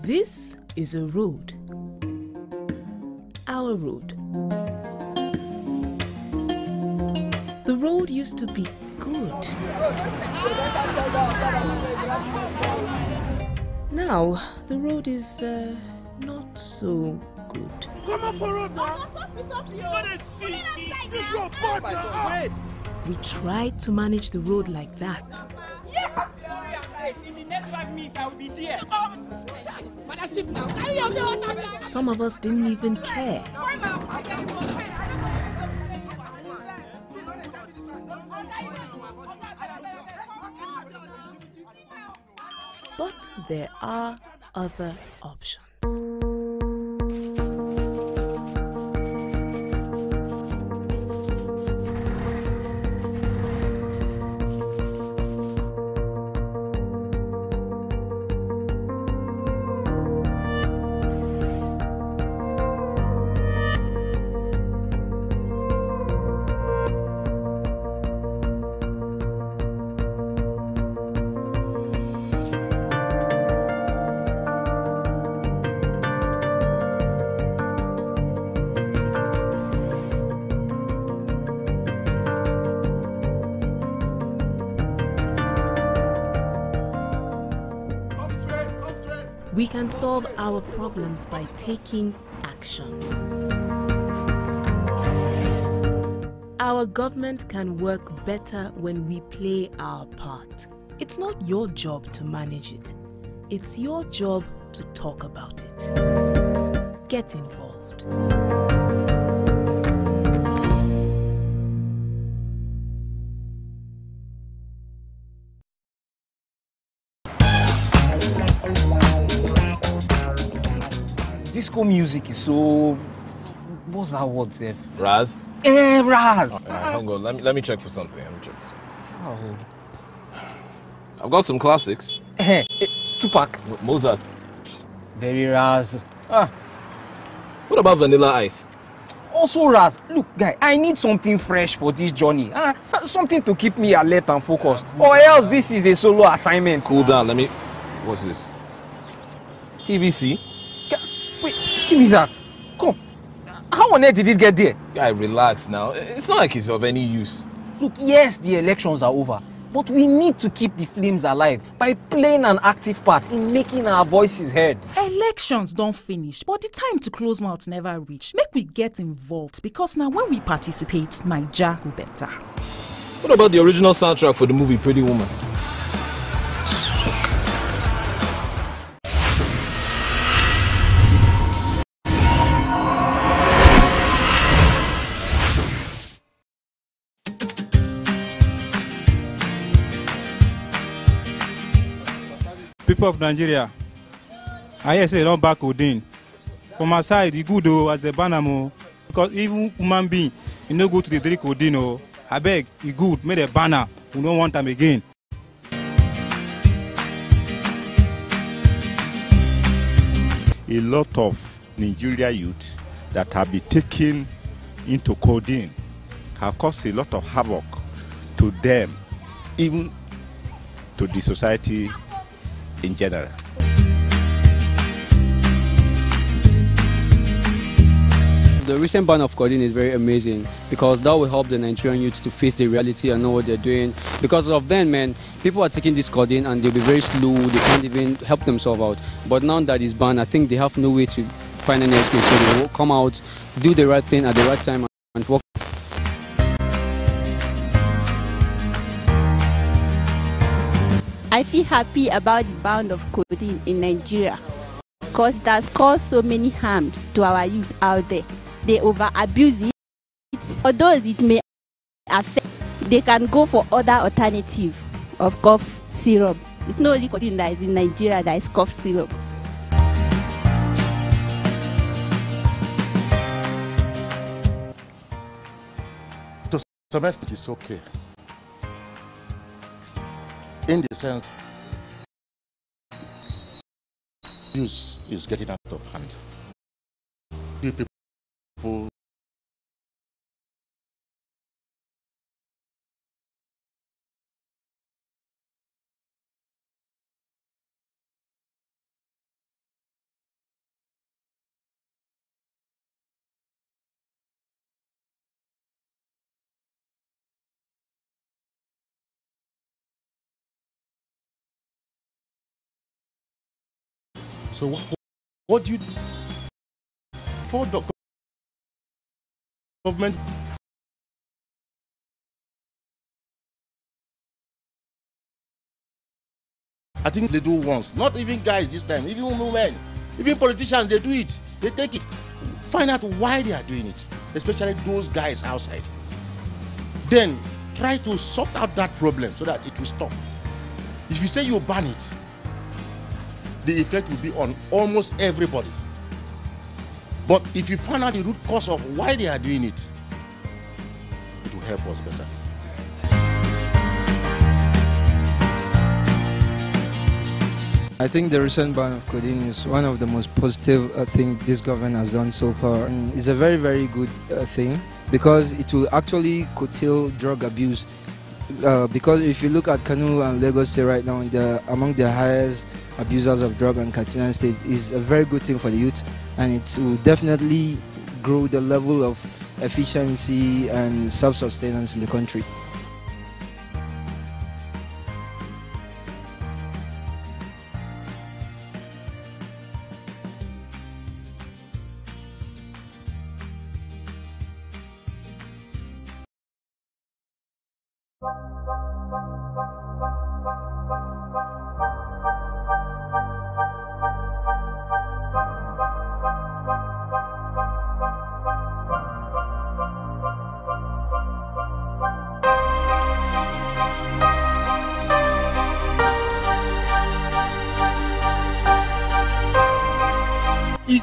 This is a road. Our road. The road used to be good. Now, the road is not so good. Come on for road now. Wait. We tried to manage the road like that. Yeah. Sorry, I'm late. In the next 5 minutes, I will be there. Some of us didn't even care. But there are other options. We can solve our problems by taking action. Our government can work better when we play our part. It's not your job to manage it. It's your job to talk about it. Get involved. Disco music is so... What's that word, Seth? Raz? Raz! Hang on, let me check for something. Oh. I've got some classics. Tupac. Mozart. Very Raz. What about Vanilla Ice? Also Raz. Look, guy, I need something fresh for this journey. Something to keep me alert and focused. Or else this is a solo assignment. Cool down, let me... What's this? PVC? Wait, give me that. Come. How on earth did it get there? Guy, relax now. It's not like it's of any use. Look, yes, the elections are over. But we need to keep the flames alive by playing an active part in making our voices heard. Elections don't finish, but the time to close mouth never reach. Make we get involved, because now when we participate, Naija go better. What about the original soundtrack for the movie Pretty Woman? People of Nigeria, I hear say they don't back Odin. From my side, the good though as the banner, because even human being, you no go to the drink Odin. Oh, I beg, it good, make a banner. We don't want them again. A lot of Nigeria youth that have been taken into codeine have caused a lot of havoc to them, even to the society in general. The recent ban of codeine is very amazing because that will help the Nigerian youths to face the reality and know what they're doing. Because of then, man, people are taking this codeine and they'll be very slow, they can't even help themselves out. But now that it's banned, I think they have no way to find any excuse. So they will come out, do the right thing at the right time and work. I feel happy about the ban of codeine in Nigeria because it has caused so many harms to our youth out there. They over-abuse it. Although it may affect, they can go for other alternative of cough syrup. It's not only codeine that is in Nigeria that is cough syrup. To some extent, it's okay. In the sense, use is getting out of hand. Few people So what do you do for the government? I think they do once, not even guys this time, even women, even politicians, they do it, they take it. Find out why they are doing it, especially those guys outside. Then try to sort out that problem so that it will stop. If you say you ban it, the effect will be on almost everybody. But if you find out the root cause of why they are doing it, it will help us better. I think the recent ban of codeine is one of the most positive things this government has done so far. And it's a very, very good thing because it will actually curtail drug abuse. Because if you look at Kano and Lagos State right now, they're among the highest abusers of drug, and Katsina State is a very good thing for the youth, and it will definitely grow the level of efficiency and self-sustenance in the country.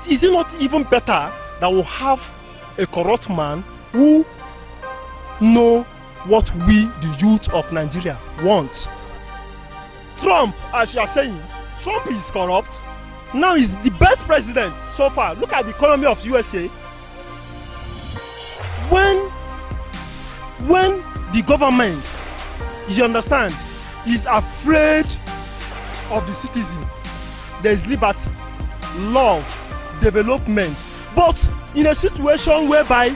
Is it not even better that we have a corrupt man who know what we, the youth of Nigeria, want? Trump, as you are saying, Trump is corrupt. Now he's the best president so far. Look at the economy of USA. When the government, you understand, is afraid of the citizen, there is liberty, love, development. But in a situation whereby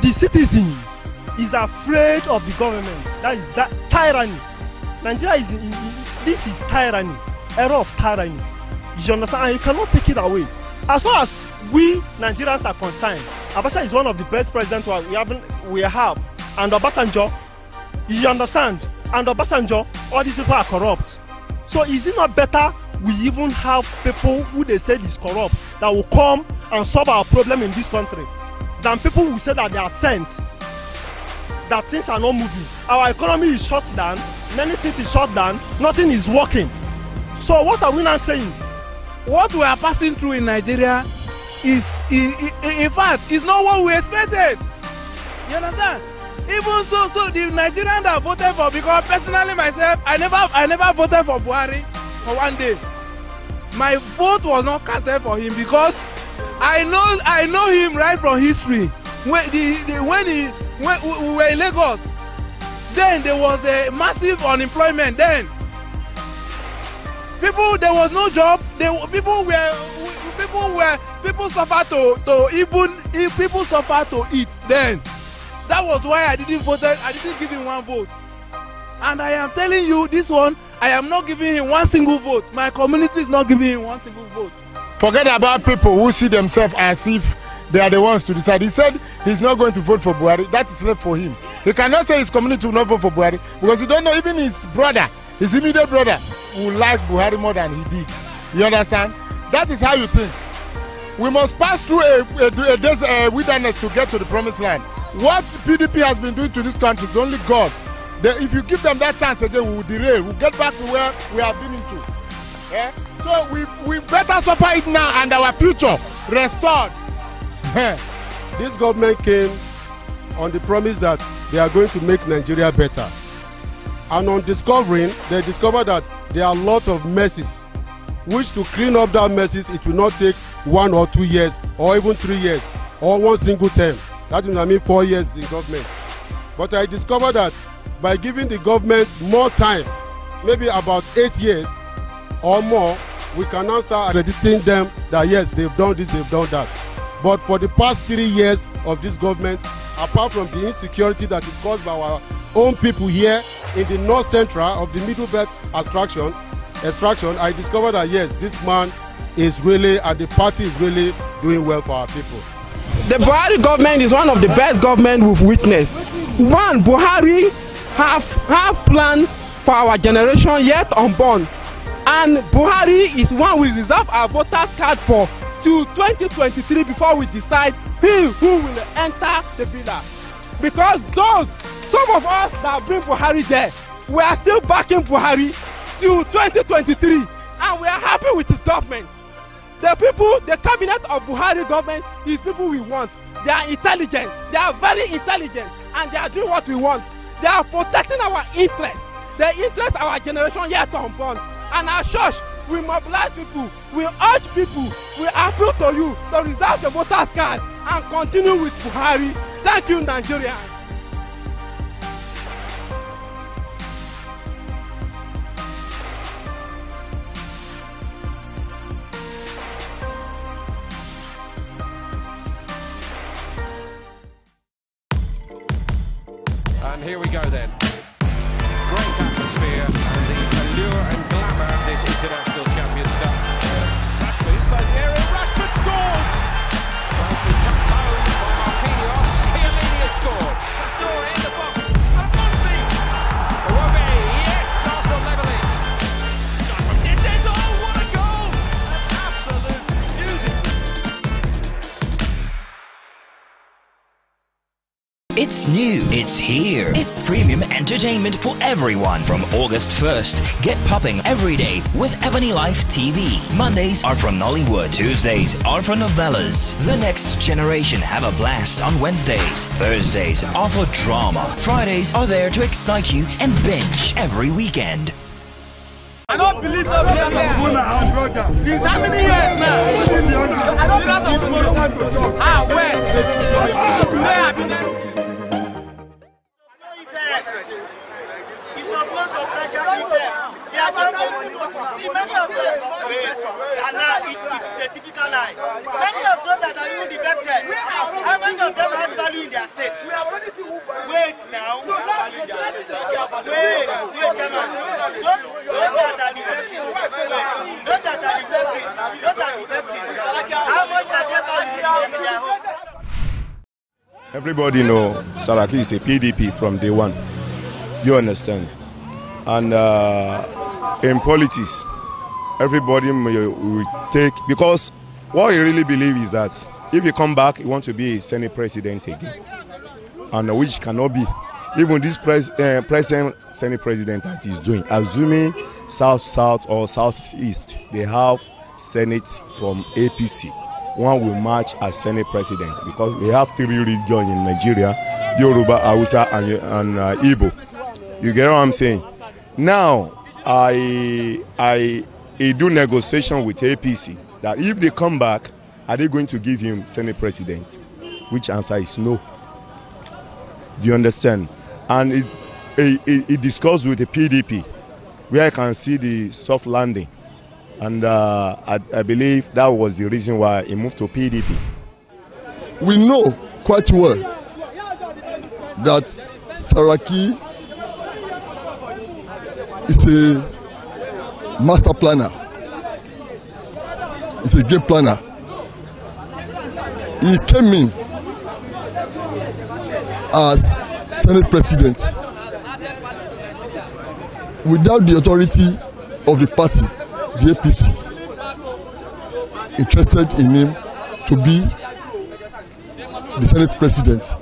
the citizen is afraid of the government, that is that tyranny. Nigeria is this is tyranny, era of tyranny. You understand? And you cannot take it away. As far as we Nigerians are concerned, Abacha is one of the best presidents we have. And Obasanjo, you understand? And Obasanjo, all these people are corrupt. So is it not better we even have people who they say is corrupt that will come and solve our problem in this country than people who say that they are sent, that things are not moving? Our economy is shut down, many things is shut down, nothing is working. So what are we now saying? What we are passing through in Nigeria is, in fact, is not what we expected. You understand? Even so the Nigerian that voted for, because personally myself, I never voted for Buhari for one day. My vote was not casted for him because I know him right from history. When we were in Lagos, then there was a massive unemployment. Then there was no job. People suffer to eat. Then that was why I didn't give him one vote. And I am telling you, this one, I am not giving him one single vote. My community is not giving him one single vote. Forget about people who see themselves as if they are the ones to decide. He said he's not going to vote for Buhari. That is left for him. He cannot say his community will not vote for Buhari because he don't know even his brother, his immediate brother, will like Buhari more than he did. You understand? That is how you think. We must pass through a wilderness to get to the promised land. What PDP has been doing to this country is only God. If you give them that chance again, we will derail. We'll get back to where we have been into. Yeah? So we better suffer it now and our future restored. This government came on the promise that they are going to make Nigeria better. And on discovering, they discovered that there are a lot of messes, which to clean up that messes, it will not take 1 or 2 years, or even 3 years, or one single term. That means 4 years in government. But I discovered that by giving the government more time, maybe about 8 years or more, we can now start crediting them that yes, they've done this, they've done that. But for the past 3 years of this government, apart from the insecurity that is caused by our own people here in the north central of the Middle Belt extraction, I discovered that yes, this man is really, and the party is really doing well for our people. The Buhari government is one of the best government we've witnessed. One, Buhari have plan for our generation yet unborn, and Buhari is one we reserve our voters card for till 2023 before we decide who will enter the villa. Because some of us that bring Buhari there, we are still backing Buhari till 2023, and we are happy with his government. The people, the cabinet of Buhari government is people we want. They are intelligent, they are very intelligent, and they are doing what we want. They are protecting our interests, the interest of our generation yet unborn. And our church, we mobilize people, we urge people, we appeal to you to reserve the voters card and continue with Buhari. Thank you, Nigeria. And here we go then. Great atmosphere and the allure and glamour of this International Champions Cup. Rashford inside the area, Rashford scores! Rashford cut home by Marquinhos, Chiellini has scored. Pastore in the box, and Monty! Iwobi, yes, Arsenal level it. Shot from distance, oh what a goal! An absolute doozy. It's new, it's here. It's premium entertainment for everyone from August 1st. Get popping every day with Ebony Life TV. Mondays are from Nollywood. Tuesdays are for novellas. The Next Generation have a blast on Wednesdays. Thursdays are for drama. Fridays are there to excite you and binge every weekend. I don't believe so. Since how many years now? I don't want to talk. Ah, when? Today I've been there. See, many of them are now, it's a typical lie. Many of those that are even defected, how many of them have value in their state? Wait now. Wait, come on. Those that are defective, how much are they valued in their home? Everybody know Saraki is a PDP from day one. You understand? And in politics, everybody will take, because what he really believes is that if he come back, he wants to be a Senate president again, and which cannot be. Even this present Senate president that he's doing, assuming south or southeast, they have Senate from APC. One will march as Senate president because we have 3 regions in Nigeria: Yoruba, Hausa, and Igbo. You get what I'm saying? Now, I do negotiation with APC that if they come back, are they going to give him Senate president? Which answer is no. Do you understand? And it discussed with the PDP, where I can see the soft landing. And I believe that was the reason why he moved to PDP. We know quite well that Saraki is a master planner. He's a game planner. He came in as Senate president without the authority of the party, the APC, interested in him to be the Senate president.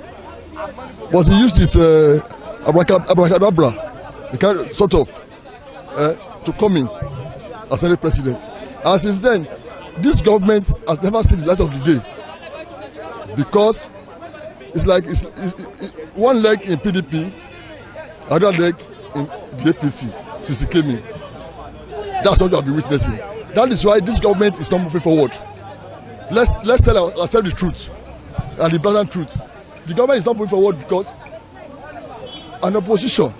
But he used his abracadabra, sort of, to come in as Senate president. And since then, this government has never seen the light of the day, because it's like it's one leg in PDP, another leg in the APC since he came in. That's what we have been witnessing. That is why this government is not moving forward. Let's tell ourselves the truth and the blatant truth. The government is not moving forward because an opposition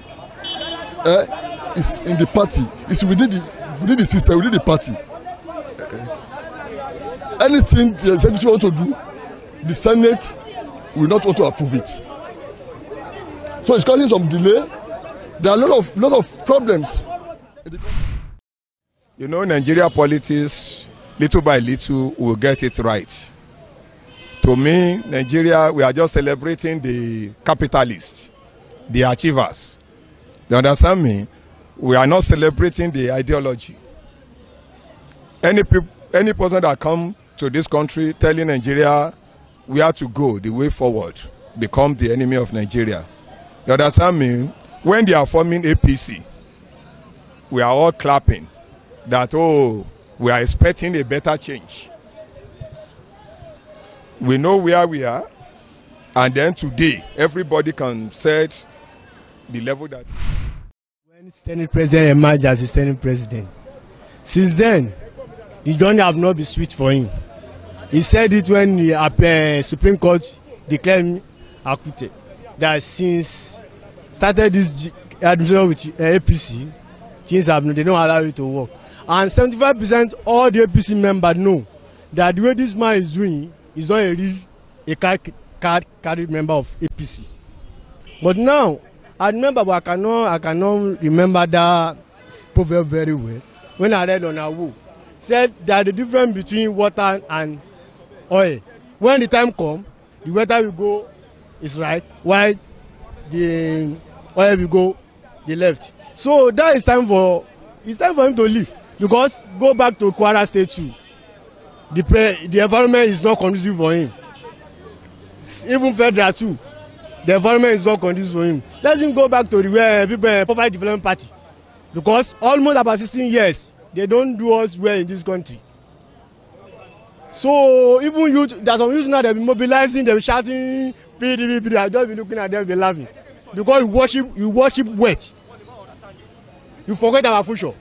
is in the party, is within the system, within the party. Anything the executive want to do, the Senate will not want to approve it. So it's causing some delay. There are a lot of problems. You know, Nigeria politics, little by little, will get it right. To me, Nigeria, we are just celebrating the capitalists, the achievers. You understand me? We are not celebrating the ideology. Any person that come to this country telling Nigeria where to go, the way forward, become the enemy of Nigeria. You understand me? When they are forming APC, we are all clapping that, oh, we are expecting a better change. We know where we are, and then today, everybody can set the level that... When Senate President emerged as a Senate President, since then, the journey have not been sweet for him. He said it when the Supreme Court declared him acquitted, that since started this administration with APC, things have they don't allow you to work. And 75% all the APC members know that the way this man is doing is not a real card member of APC. But now, I remember, but I cannot remember that proverb very well. When I read on Awu, said that the difference between water and oil, when the time comes, the water will go is right, while the oil will go the left. So that is time for him to leave, because go back to Kwara State too. The environment is not conducive for him. Even federal too, the environment is not conducive for him. Let him go back to the people Poverty Development Party, because almost about 16 years they don't do us well in this country. So even youth, there's some youth now, they'll be mobilizing, they'll be shouting, PDP, I'll just be looking at them, be laughing. Because you worship wet. You forget our future.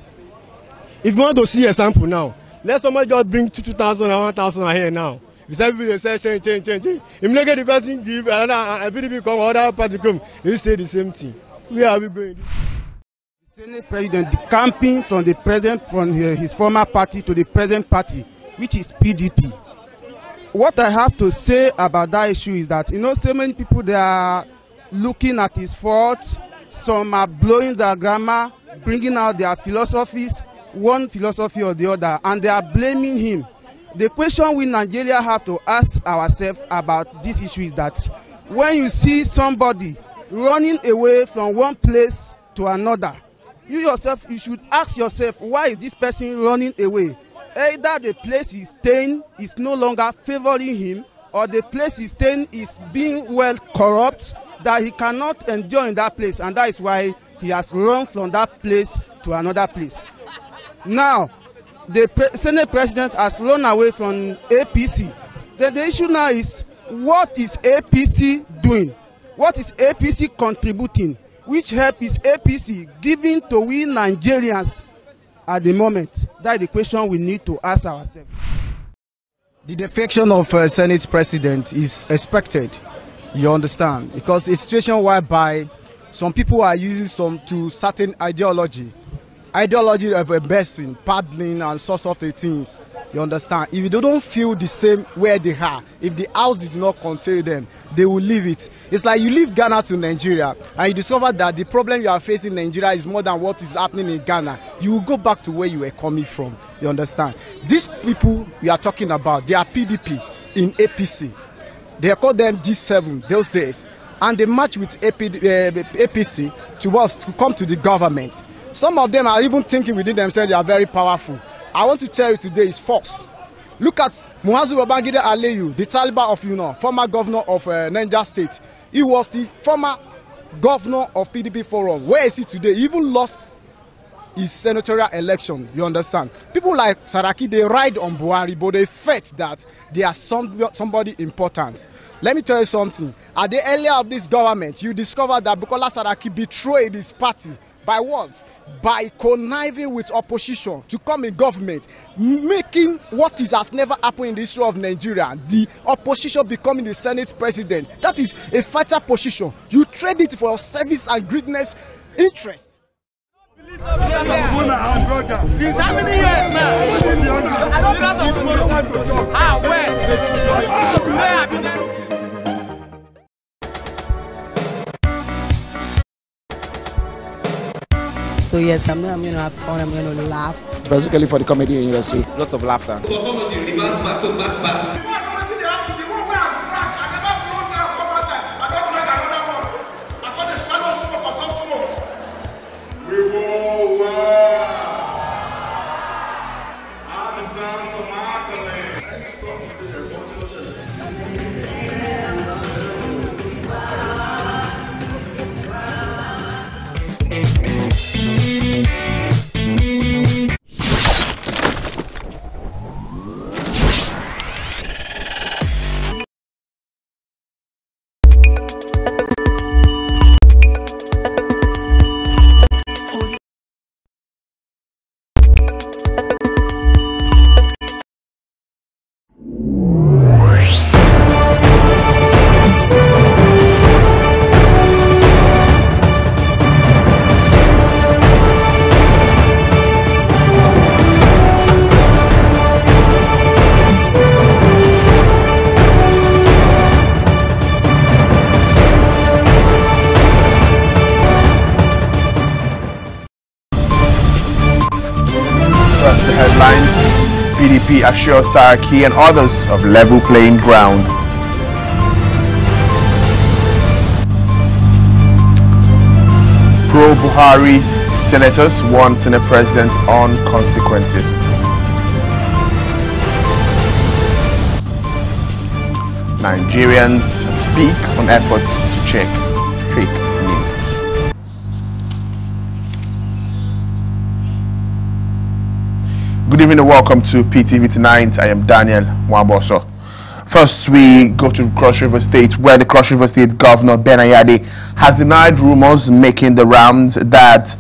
If you want to see a sample now, let somebody just bring 2,000 and 1,000 here now. If they say change. If you get the person give another PDP come, other party come, they say the same thing. Where are we going? The Senate President camping from the president, from his former party to the present party, which is PDP. What I have to say about that issue is that, you know, so many people, they are looking at his faults. Some are blowing their grammar, bringing out their philosophies, one philosophy or the other, and they are blaming him. The question we Nigeria have to ask ourselves about this issue is that when you see somebody running away from one place to another, you should ask yourself, why is this person running away? Either the place he's staying is no longer favoring him, or the place he's staying is being well corrupt, that he cannot endure in that place, and that is why he has run from that place to another place. Now, the Senate President has run away from APC. Then the issue now is, what is APC doing? What is APC contributing? Which help is APC giving to we Nigerians at the moment? That's the question we need to ask ourselves. The defection of Senate President is expected, you understand, because it's a situation whereby some people are using to certain ideology of investing, paddling and sorts of things, you understand. If they don't feel the same where they are, if the house did not contain them, they will leave it. It's like you leave Ghana to Nigeria and you discover that the problem you are facing in Nigeria is more than what is happening in Ghana. You will go back to where you were coming from, you understand. These people we are talking about, they are PDP in APC. They call them G7 those days, and they match with APC to come to the government. Some of them are even thinking within themselves they are very powerful. I want to tell you today is false. Look at Muazu Babangida Aliyu, the Taliban of former governor of Niger State. He was the former governor of PDP Forum. Where is he today? He even lost his senatorial election, you understand. People like Saraki, they ride on Buhari, but they felt that they are somebody important. Let me tell you something. At the earlier of this government, you discovered that Bukola Saraki betrayed his party. By what? By conniving with opposition to come in government, making what has never happened in the history of Nigeria, the opposition becoming the Senate President. That is a fighter position. You trade it for service and greatness interest. Since how many years now? I don't want to talk. How? Where? Today I've been. So yes, I'm going to have fun, I'm going to laugh. Specifically for the comedy industry. Lots of laughter. PDP assures Saraki and others of level playing ground. Pro-Buhari senators warn Senate President on consequences. Nigerians speak on efforts to check fake news. Good evening and welcome to PTV Tonight. I am Daniel Wamboso. First, we go to Cross River State, where the Cross River State Governor Ben Ayade has denied rumors making the rounds that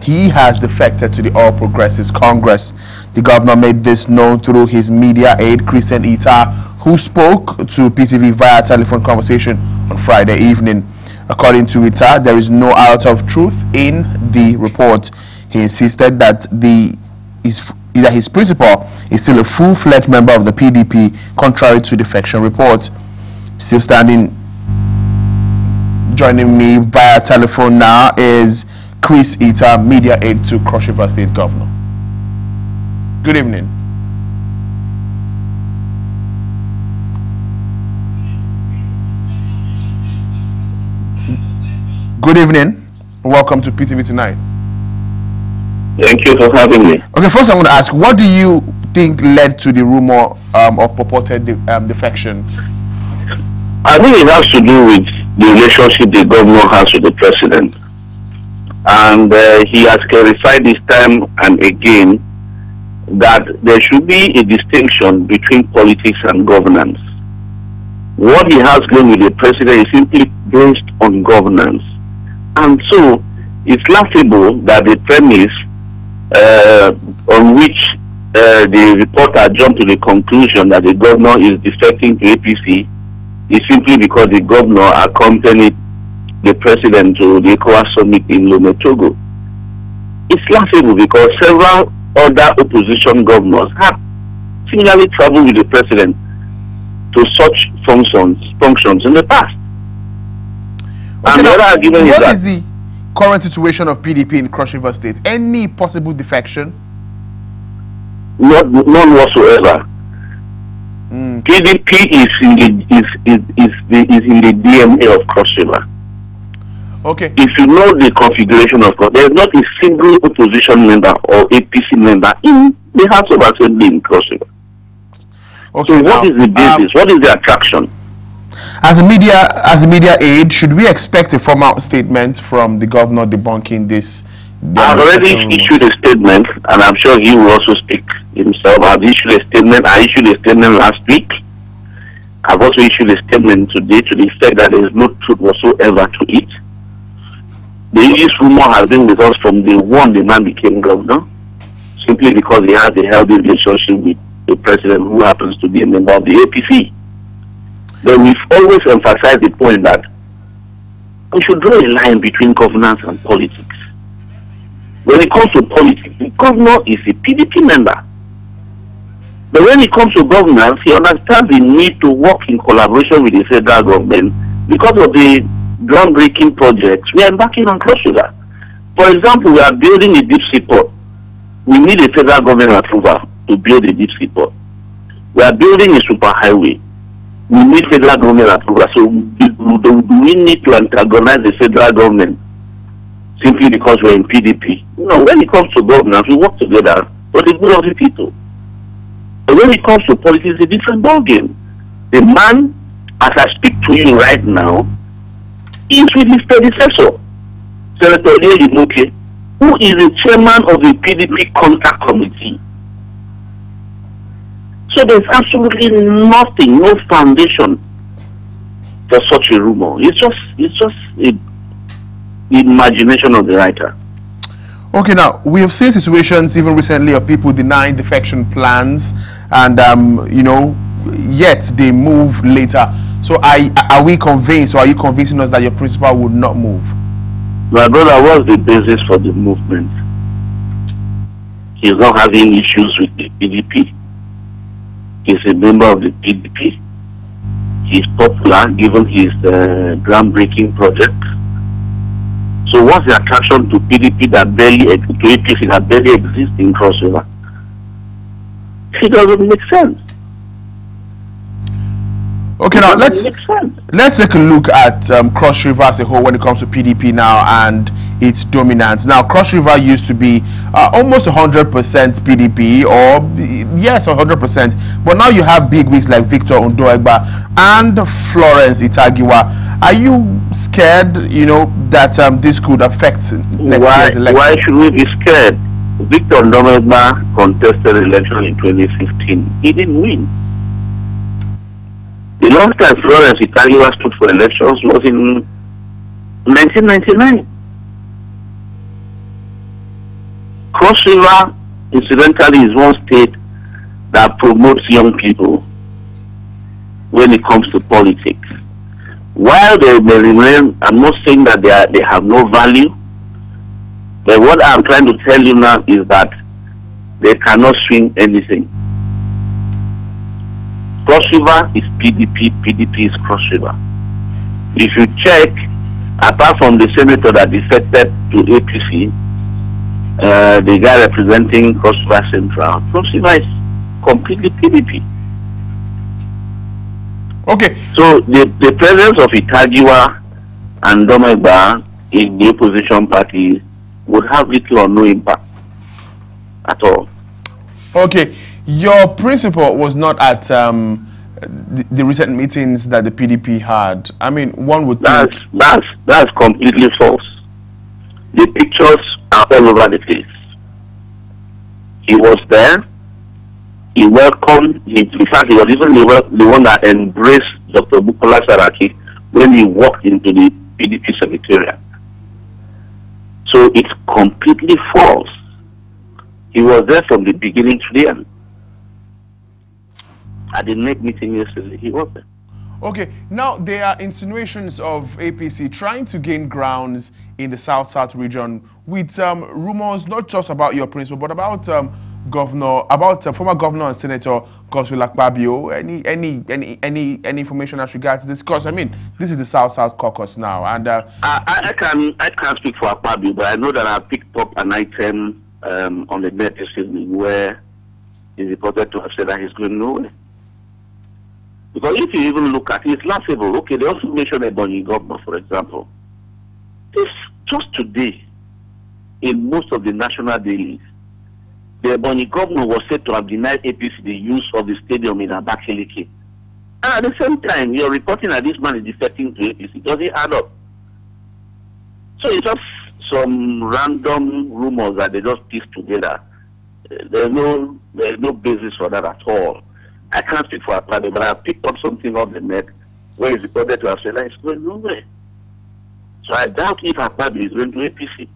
he has defected to the All Progressives Congress. The governor made this known through his media aide, Christian Ita, who spoke to PTV via telephone conversation on Friday evening. According to Ita, there is no iota of truth in the report. He insisted that his principal is still a full-fledged member of the PDP, contrary to defection report. Still standing, joining me via telephone now is Chris Ita, media aide to Cross River State Governor. Good evening. Good evening. Welcome to PTV Tonight. Thank you for having me. Okay, first I want to ask, what do you think led to the rumor of purported defection? I think it has to do with the relationship the governor has with the president. And he has clarified this time and again that there should be a distinction between politics and governance. What he has going with the president is simply based on governance. And so it's laughable that the premise on which the reporter jumped to the conclusion that the governor is defecting to APC is simply because the governor accompanied the president to the ECOWAS summit in Lome, Togo. It's laughable because several other opposition governors have similarly traveled with the president to such functions in the past. Okay, and the other argument what is is the current situation of PDP in Cross River State? Any possible defection? none whatsoever. PDP is in the DNA of Cross River. Okay. If you know the configuration of Cross, there is not a single opposition member or APC member in the House of Assembly in Cross River. Okay, so what is the basis? What is the attraction? As a media aid, should we expect a formal statement from the governor debunking this? I've already issued a statement, and I'm sure he will also speak himself. I've issued a statement. I issued a statement last week. I've also issued a statement today to the effect that there is no truth whatsoever to it. This rumor has been with us from the one the man became governor, simply because he has a healthy relationship with the president, who happens to be a member of the APC. But we've always emphasized the point that we should draw a line between governance and politics. When it comes to politics, the governor is a PDP member. But when it comes to governance, he understands the need to work in collaboration with the federal government because of the groundbreaking projects we are embarking on Cross River. For example, we are building a deep sea port. We need a federal government approval to build a deep sea port. We are building a superhighway. We need federal government approval. So do we need to antagonize the federal government simply because we're in PDP? No, when it comes to governance, we work together for the good of the people. But when it comes to politics, it's a different ballgame. The man, as I speak to you right now, is with his predecessor, Senator Eli Muke, who is the chairman of the PDP contact committee. So there's absolutely nothing, no foundation for such a rumor. It's just the imagination of the writer. Okay, now we have seen situations even recently of people denying defection plans, and yet they move later. So are we convinced, or are you convincing us that your principal would not move? My brother, what's the basis for the movement? He's not having issues with the PDP. He's a member of the PDP. He's popular given his groundbreaking project. So what's the attraction to PDP to APC that barely exists in Cross River? It doesn't make sense. Okay, now let's take a look at Cross River as a whole when it comes to PDP now and its dominance. Now, Cross River used to be almost 100% PDP, or yes, 100%. But now you have big wigs like Victor Ondoegba and Florence Itagiwa. Are you scared, that this could affect next year's election? Why should we be scared? Victor Ondoegba contested election in 2015. He didn't win. The last time Florence Itagiwa stood for elections was in 1999. Cross River, incidentally, is one state that promotes young people when it comes to politics. While they may remain, I'm not saying that they have no value, but what I'm trying to tell you now is that they cannot swing anything. Cross River is PDP, PDP is Cross River. If you check, apart from the senator that defected to APC, the guy representing Cross River Central, Cross River is completely PDP. Okay. So the presence of Itagiwa and Ondoegba in the opposition party would have little or no impact at all. Okay. Your principal was not at the recent meetings that the PDP had. I mean, one would think that's completely false. The pictures are all over the place. He was there. He welcomed, in fact, he was even the one that embraced Dr. Bukola Saraki when he walked into the PDP secretariat. So it's completely false. He was there from the beginning to the end. At the NEC meeting yesterday, he was there. Okay, now there are insinuations of APC trying to gain grounds in the South-South region with rumors not just about your principal, but about former governor and senator Godswill Akpabio. Any information as regards this? Because I mean, this is the South-South caucus now, and I can't speak for Akpabio, but I know that I picked up an item on the net this evening where he's reported to have said that he's going nowhere. Because if you even look at it, it's laughable. Okay, they also mentioned Ebonyi governor, for example. This just today, in most of the national dailies, the Ebonyi governor was said to have denied APC the use of the stadium in Abakaliki. And at the same time, you're reporting that this man is defecting to APC. Does it add up? So it's just some random rumors that they just piece together. There's no basis for that at all. I can't speak for Akpabio, but I picked up something off the net where it's reported to have said that it's going nowhere. So I doubt if Akpabio is going to APC.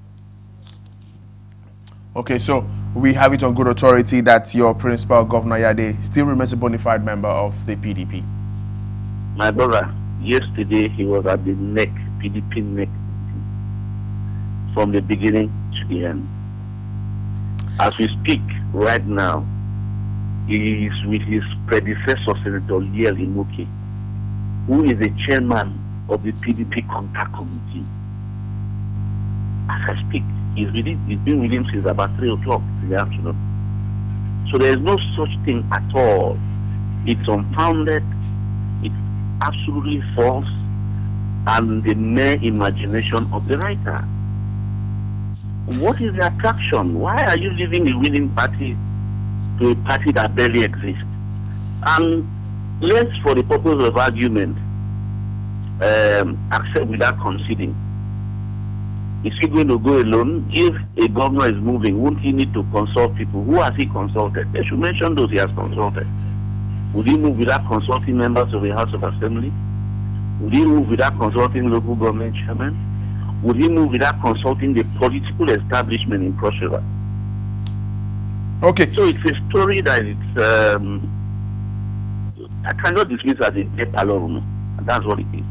Okay, so we have it on good authority that your principal, Governor Yade, still remains a bona fide member of the PDP. My brother, yesterday he was at the NEC, PDP NEC, from the beginning to the end. As we speak right now, he is with his predecessor, Senator Liel Imoke, who is the chairman of the PDP contact committee. As I speak, he's been with him since about 3 o'clock in the afternoon. So there is no such thing at all. It's unfounded, it's absolutely false, and the mere imagination of the writer. What is the attraction? Why are you leaving the winning party to a party that barely exists? And let's, for the purpose of argument, accept without conceding. Is he going to go alone? If a governor is moving, won't he need to consult people? Who has he consulted? They should mention those he has consulted. Would he move without consulting members of the House of Assembly? Would he move without consulting local government chairmen? Would he move without consulting the political establishment in Cross River? Okay. So it's a story that it's, I cannot dismiss as a dead alone. And that's what it is.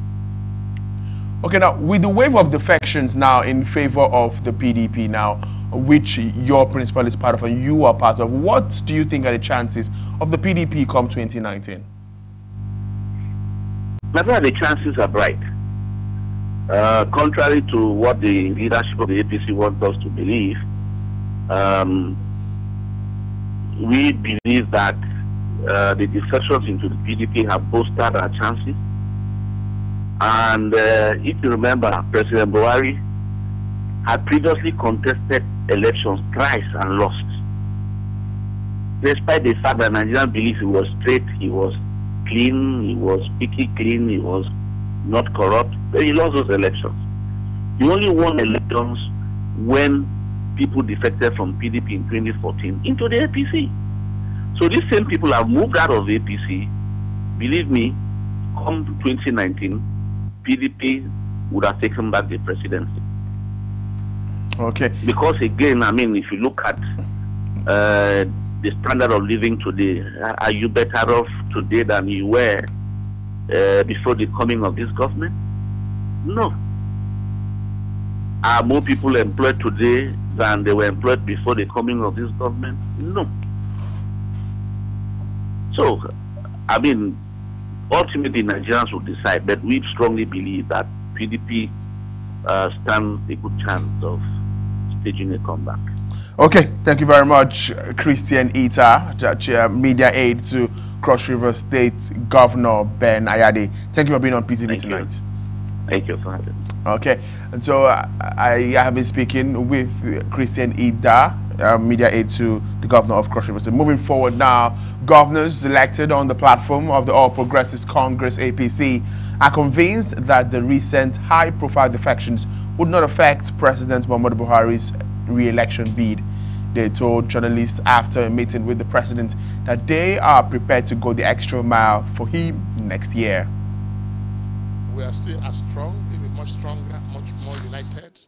Okay, now, with the wave of defections now in favor of the PDP now, which your principal is part of and you are part of, what do you think are the chances of the PDP come 2019? Maybe the chances are bright. Contrary to what the leadership of the APC wants us to believe, we believe that the defections into the PDP have bolstered our chances. And if you remember, President Buhari had previously contested elections twice and lost. Despite the fact that Nigerians believe he was straight, he was clean, he was speaking clean, he was not corrupt, but he lost those elections. He only won elections when people defected from PDP in 2014 into the APC. So these same people have moved out of the APC. Believe me, come 2019, PDP would have taken back the presidency. Okay. Because again, I mean, if you look at the standard of living today, are you better off today than you were before the coming of this government? No. Are more people employed today than they were employed before the coming of this government? No. So, I mean, ultimately Nigerians will decide, but we strongly believe that PDP stands a good chance of staging a comeback. Okay, thank you very much, Christian Ita, media aide to Cross River State Governor Ben Ayade. Thank you for being on PTV tonight. Thank you for having me. Okay, and so I have been speaking with Christian Ida, media aide to the governor of Cross River State. Moving forward now, governors elected on the platform of the All Progressives Congress APC are convinced that the recent high-profile defections would not affect President Muhammadu Buhari's re-election bid. They told journalists after a meeting with the president that they are prepared to go the extra mile for him next year. We are still as strong, even much stronger, much more united.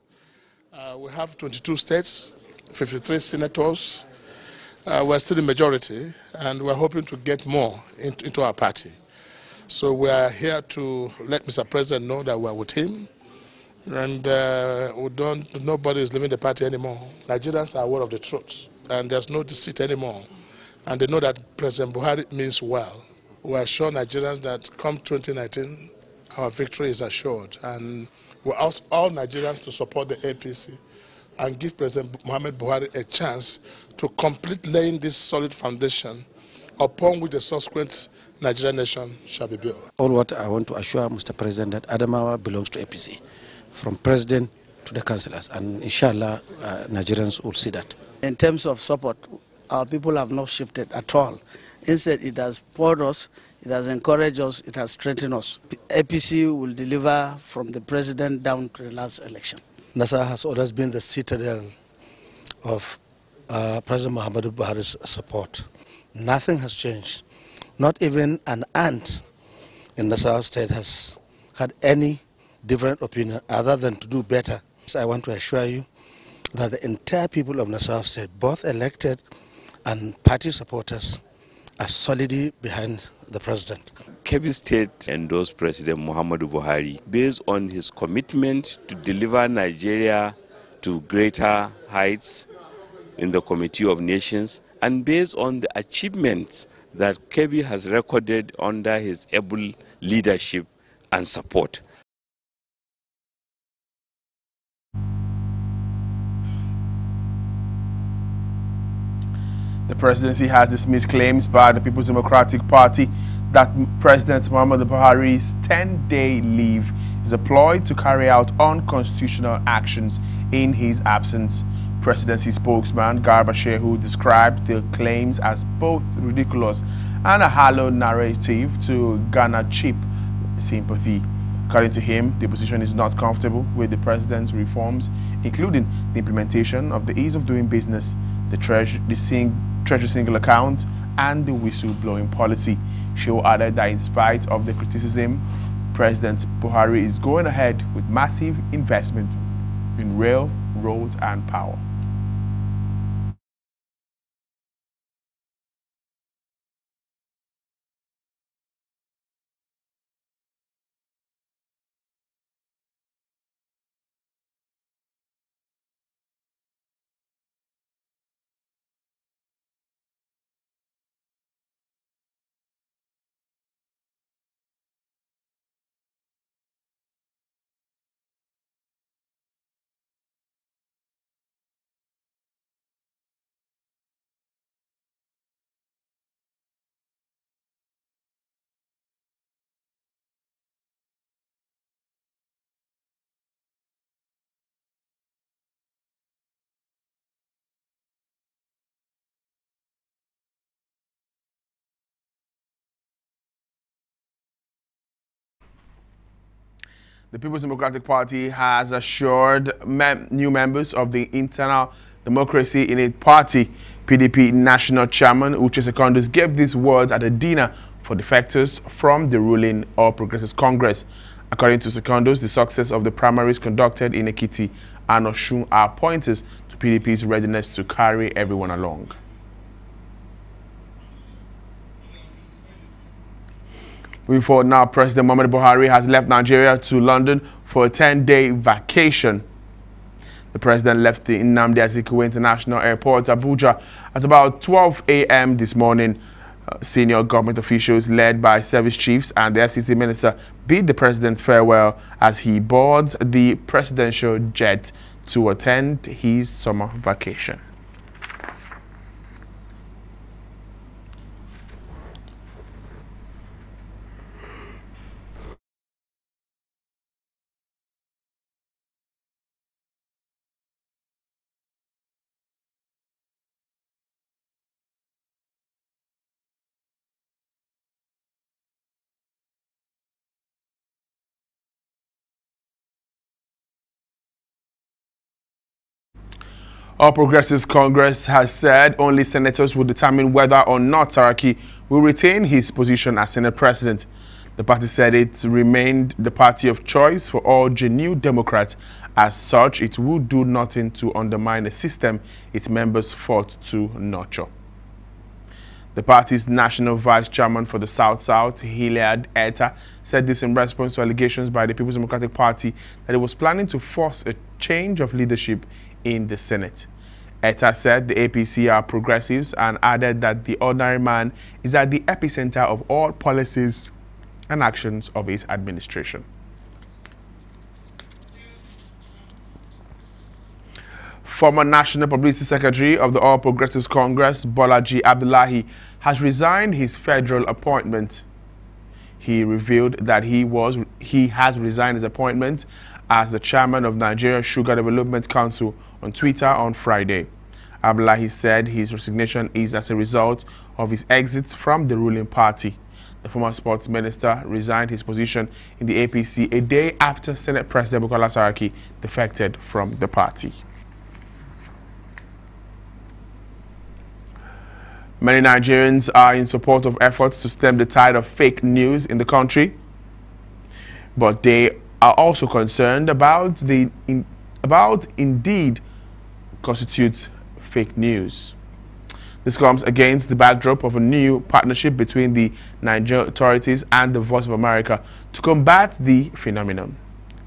We have 22 states, 53 senators. We're still the majority, and we're hoping to get more into our party. So we are here to let Mr. President know that we're with him, and nobody is leaving the party anymore. Nigerians are aware of the truth, and there's no deceit anymore. And they know that President Buhari means well. We assure Nigerians that come 2019, our victory is assured. And we ask all Nigerians to support the APC and give President Muhammad Buhari a chance to complete laying this solid foundation upon which the subsequent Nigerian nation shall be built. All what I want to assure Mr. President that Adamawa belongs to APC, from president to the councillors, and inshallah Nigerians will see that. In terms of support, our people have not shifted at all. Instead, it has poured us, it has encouraged us, it has strengthened us. APC will deliver from the president down to the last election. Nassau has always been the citadel of President Muhammadu Buhari's support. Nothing has changed. Not even an ant in Nassau State has had any different opinion other than to do better. I want to assure you that the entire people of Nassau State, both elected and party supporters, are solidly behind the president. Kebbi State endorsed President Muhammadu Buhari based on his commitment to deliver Nigeria to greater heights in the Committee of Nations, and based on the achievements that Kebbi has recorded under his able leadership and support. The presidency has dismissed claims by the People's Democratic Party that President Muhammadu Buhari's 10-day leave is a ploy to carry out unconstitutional actions in his absence. Presidency spokesman Garba Shehu described the claims as both ridiculous and a hollow narrative to garner cheap sympathy. According to him, the opposition is not comfortable with the president's reforms, including the implementation of the ease of doing business, the Treasury single account, and the whistleblowing policy. Shehu added that in spite of the criticism, President Buhari is going ahead with massive investment in rail, roads, and power. The People's Democratic Party has assured new members of the Internal Democracy in its party. PDP National Chairman Uche Secondus gave these words at a dinner for defectors from the ruling All Progressives Congress. According to Secondus, the success of the primaries conducted in Ekiti and Osun are pointers to PDP's readiness to carry everyone along. Moving forward now, President Muhammadu Buhari has left Nigeria to London for a 10-day vacation. The president left the Nnamdi Azikiwe International Airport, Abuja, at about 12 a.m. this morning. Senior government officials led by service chiefs and the FCT minister bid the president farewell as he boards the presidential jet to attend his summer vacation. All Progressives Congress has said only senators will determine whether or not Saraki will retain his position as Senate President. The party said it remained the party of choice for all genuine Democrats. As such, it would do nothing to undermine a system its members fought to nurture. The party's national vice chairman for the South-South, Hilliard Etta, said this in response to allegations by the People's Democratic Party that it was planning to force a change of leadership in the Senate. Etta said the APC are progressives and added that the ordinary man is at the epicenter of all policies and actions of his administration. Former National Publicity Secretary of the All Progressives Congress, Bolaji Abdullahi, has resigned his federal appointment. He revealed that he has resigned his appointment as the chairman of Nigeria Sugar Development Council on Twitter on Friday. Abdullahi said his resignation is as a result of his exit from the ruling party. The former sports minister resigned his position in the APC a day after Senate President Bukola Saraki defected from the party. Many Nigerians are in support of efforts to stem the tide of fake news in the country, but they are also concerned about indeed constitutes fake news. This comes against the backdrop of a new partnership between the Nigerian authorities and the Voice of America to combat the phenomenon.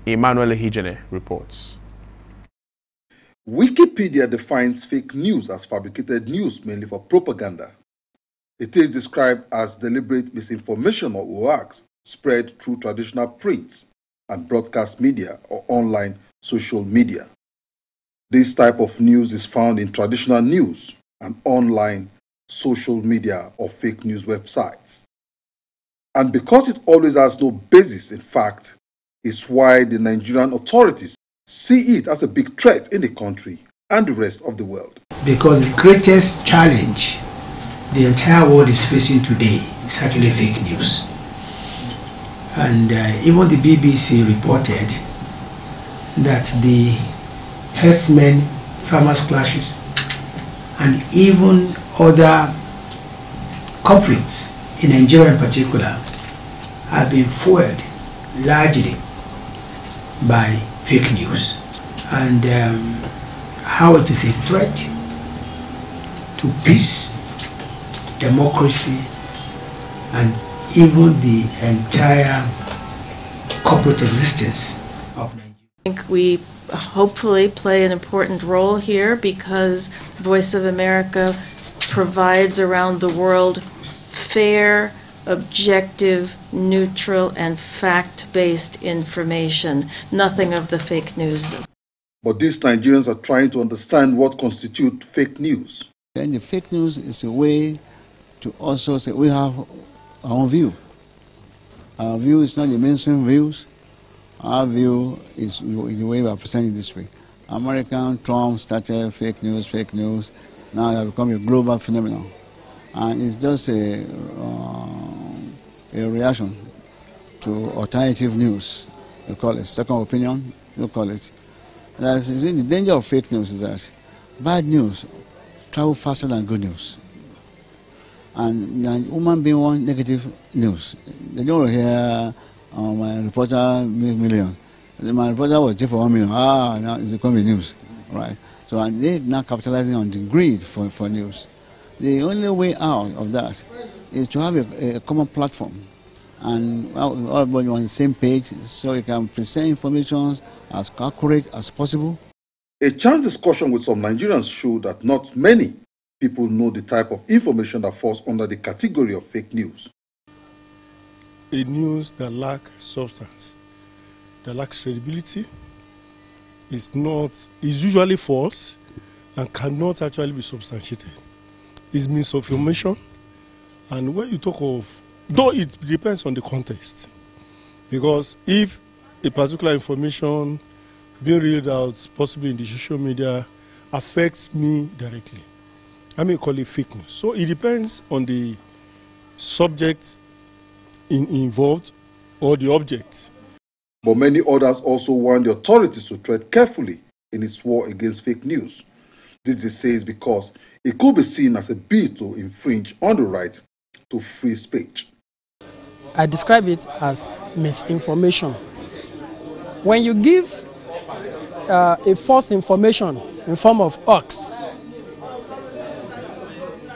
Emmanuel Hijene reports. Wikipedia defines fake news as fabricated news mainly for propaganda. It is described as deliberate misinformation or hoax spread through traditional print and broadcast media or online social media. This type of news is found in traditional news and online social media or fake news websites. And because it always has no basis in fact, is why the Nigerian authorities see it as a big threat in the country and the rest of the world. Because the greatest challenge the entire world is facing today is actually fake news. And even the BBC reported that the herdsmen, farmers clashes, and even other conflicts in Nigeria in particular have been fueled largely by fake news, and how it is a threat to peace, democracy, and even the entire corporate existence of Nigeria. I think we hopefully play an important role here because Voice of America provides around the world fair, objective, neutral, and fact-based information. Nothing of the fake news. But these Nigerians are trying to understand what constitutes fake news. And the fake news is a way to also say we have our own view. Our view is not the mainstream views. Our view is the way we are presenting this way. Trump started fake news. Now it has become a global phenomenon. And it's just a reaction to alternative news. You call it second opinion, you call it. The danger of fake news is that bad news travel faster than good news. And human being want negative news. They don't hear my reporter made millions. My reporter was there for 1 million. Now it's becoming news, right? So and they're now capitalizing on the greed for news. The only way out of that is to have a common platform and everybody on the same page so you can present information as accurate as possible. A chance discussion with some Nigerians showed that not many people know the type of information that falls under the category of fake news. A news that lacks substance, that lacks credibility, is usually false and cannot actually be substantiated. It's misinformation, and when you talk of, though it depends on the context, because if a particular information being read out possibly in the social media affects me directly, I may call it fake news. So it depends on the subject involved or the objects. But many others also warn the authorities to tread carefully in its war against fake news. This they say is because it could be seen as a bid to infringe on the right to free speech. I describe it as misinformation. When you give a false information in form of hoax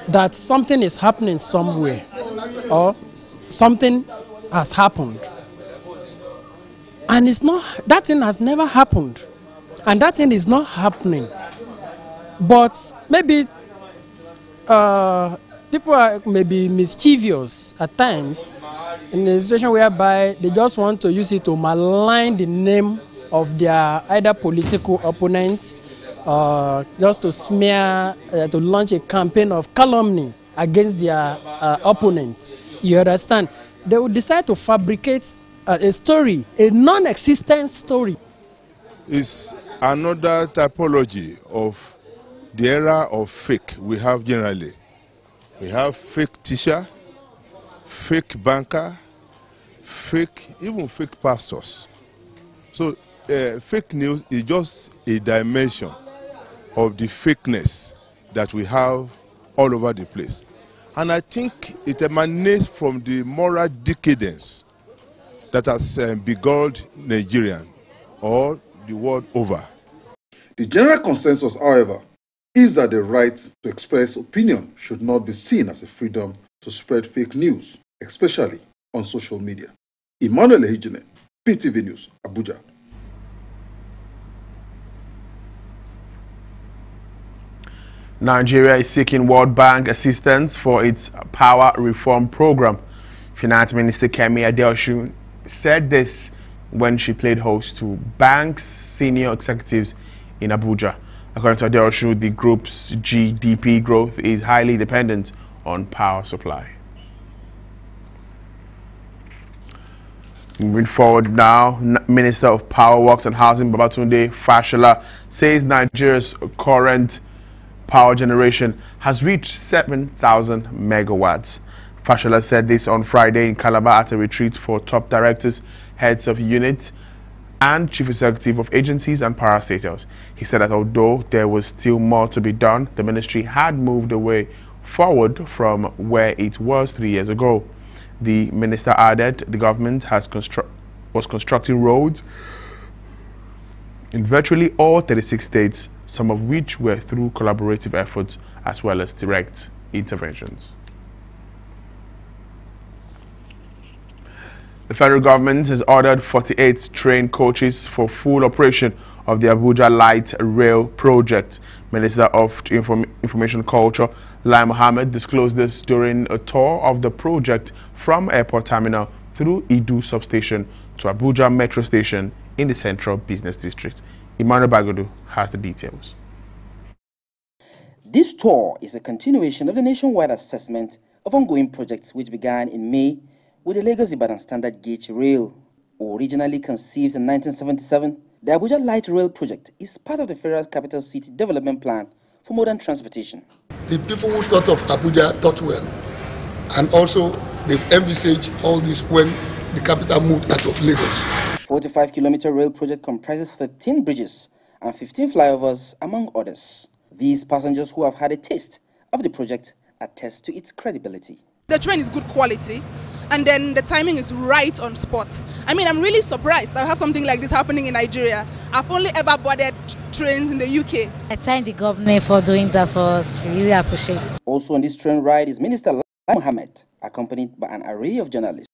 that something is happening somewhere or something has happened, and it's not, that thing has never happened, and that thing is not happening, but maybe people are maybe mischievous at times in a situation whereby they just want to use it to malign the name of their either political opponents, just to smear, to launch a campaign of calumny against their opponents. You understand? They will decide to fabricate a story, a non-existent story. It's another typology of the era of fake we have generally. We have fake teacher, fake banker, even fake pastors. So fake news is just a dimension of the fakeness that we have all over the place. And I think it emanates from the moral decadence that has beguiled Nigerian or the world over. The general consensus, however, is that the right to express opinion should not be seen as a freedom to spread fake news, especially on social media. Emmanuel Ehijine, PTV News, Abuja. Nigeria is seeking World Bank assistance for its power reform program. Finance Minister Kemi Adeosun said this when she played host to bank's senior executives in Abuja. According to Adeosun, the group's GDP growth is highly dependent on power supply. Moving forward now, Minister of Power Works and Housing Babatunde Fashola says Nigeria's current power generation has reached 7,000 megawatts. Fashola said this on Friday in Calabar at a retreat for top directors, heads of units, and chief executive of agencies and parastatals. He said that although there was still more to be done, the ministry had moved away forward from where it was 3 years ago. The minister added the government was constructing roads in virtually all 36 states, some of which were through collaborative efforts as well as direct interventions. The federal government has ordered 48 train coaches for full operation of the Abuja Light Rail project. Minister of Information Culture, Lai Mohammed, disclosed this during a tour of the project from Airport Terminal through Idu Substation to Abuja Metro Station in the Central Business District. Emmanuel Bagodu has the details. This tour is a continuation of the nationwide assessment of ongoing projects which began in May with the Lagos-Ibadan Standard Gauge Rail. Originally conceived in 1977, the Abuja Light Rail project is part of the Federal Capital City Development Plan for modern transportation. The people who thought of Abuja thought well, and also they envisaged all this when the capital moved out of Lagos. 45-kilometer rail project comprises 13 bridges and 15 flyovers, among others. These passengers who have had a taste of the project attest to its credibility. The train is good quality, and then the timing is right on spot. I mean, I'm really surprised I have something like this happening in Nigeria. I've only ever boarded trains in the UK. I thank the government for doing that for us. We really appreciate it. Also on this train ride is Minister Lai Mohammed, accompanied by an array of journalists.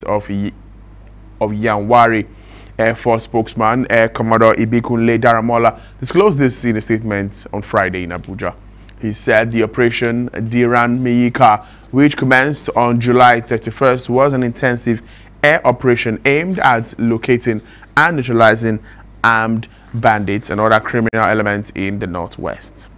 of Yanwari. Air Force spokesman Air Commodore Ibikunle Daramola disclosed this in a statement on Friday in Abuja. He said the Operation Diran Miyika, which commenced on July 31st, was an intensive air operation aimed at locating and neutralizing armed bandits and other criminal elements in the northwest.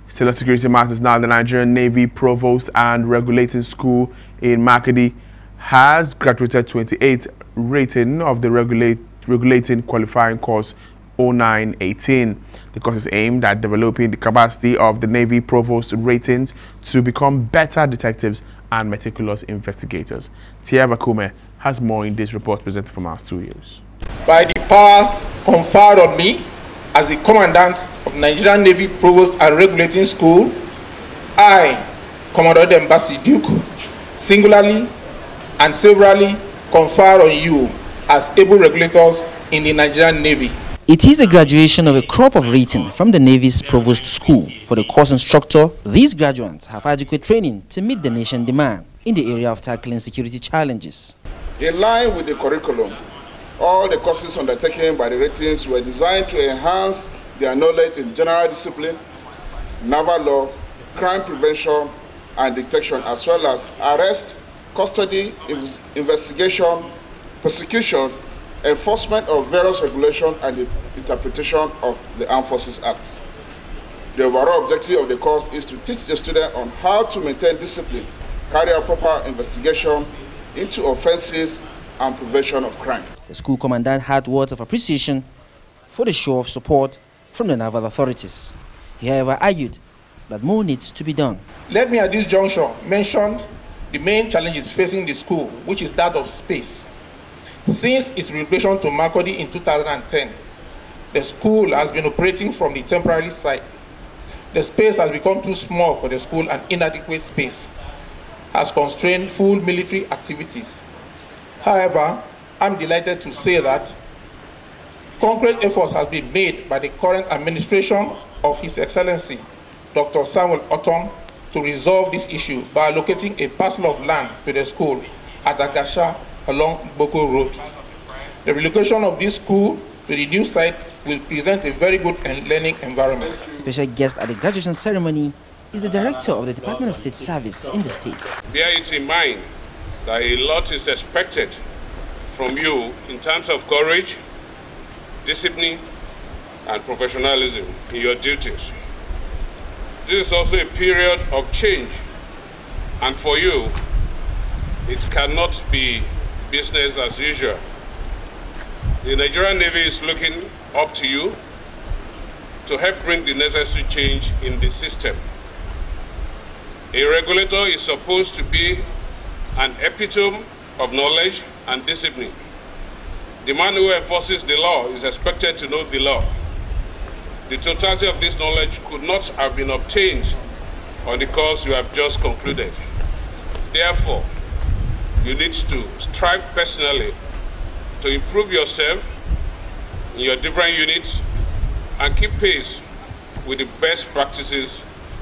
Still on security matters now, the Nigerian Navy Provost and Regulating School in Makedi has graduated 28 rating of the regulating qualifying course 0918. The course is aimed at developing the capacity of the Navy Provost ratings to become better detectives and meticulous investigators. Tiava Kume has more in this report presented from our studios. By the powers conferred on me as the Commandant of Nigerian Navy Provost and Regulating School, I, Commodore Dembasi Duke, singularly and severally confer on you as able regulators in the Nigerian Navy. It is the graduation of a crop of rating from the Navy's Provost School. For the course instructor, these graduates have adequate training to meet the nation's demand in the area of tackling security challenges. In line with the curriculum, all the courses undertaken by the ratings were designed to enhance their knowledge in general discipline, naval law, crime prevention and detection, as well as arrest, custody, investigation, prosecution, enforcement of various regulations and the interpretation of the Armed Forces Act. The overall objective of the course is to teach the student on how to maintain discipline, carry out proper investigation into offenses and prevention of crime. The school commandant had words of appreciation for the show of support from the naval authorities. He, however, argued that more needs to be done. Let me at this juncture mention the main challenges facing the school, which is that of space. Since its relocation to Makodi in 2010, the school has been operating from the temporary site. The space has become too small for the school, and inadequate space has constrained full military activities. However, I'm delighted to say that concrete efforts have been made by the current administration of His Excellency, Dr. Samuel Otom, to resolve this issue by allocating a parcel of land to the school at Agasha along Boko Road. The relocation of this school to the new site will present a very good and learning environment. Special guest at the graduation ceremony is the director of the Department of State Service in the state. Bear it in mind that a lot is expected from you in terms of courage, discipline, and professionalism in your duties. This is also a period of change, and for you, it cannot be business as usual. The Nigerian Navy is looking up to you to help bring the necessary change in the system. A regulator is supposed to be an epitome of knowledge and discipline. The man who enforces the law is expected to know the law. The totality of this knowledge could not have been obtained on the course you have just concluded. Therefore, you need to strive personally to improve yourself in your different units and keep pace with the best practices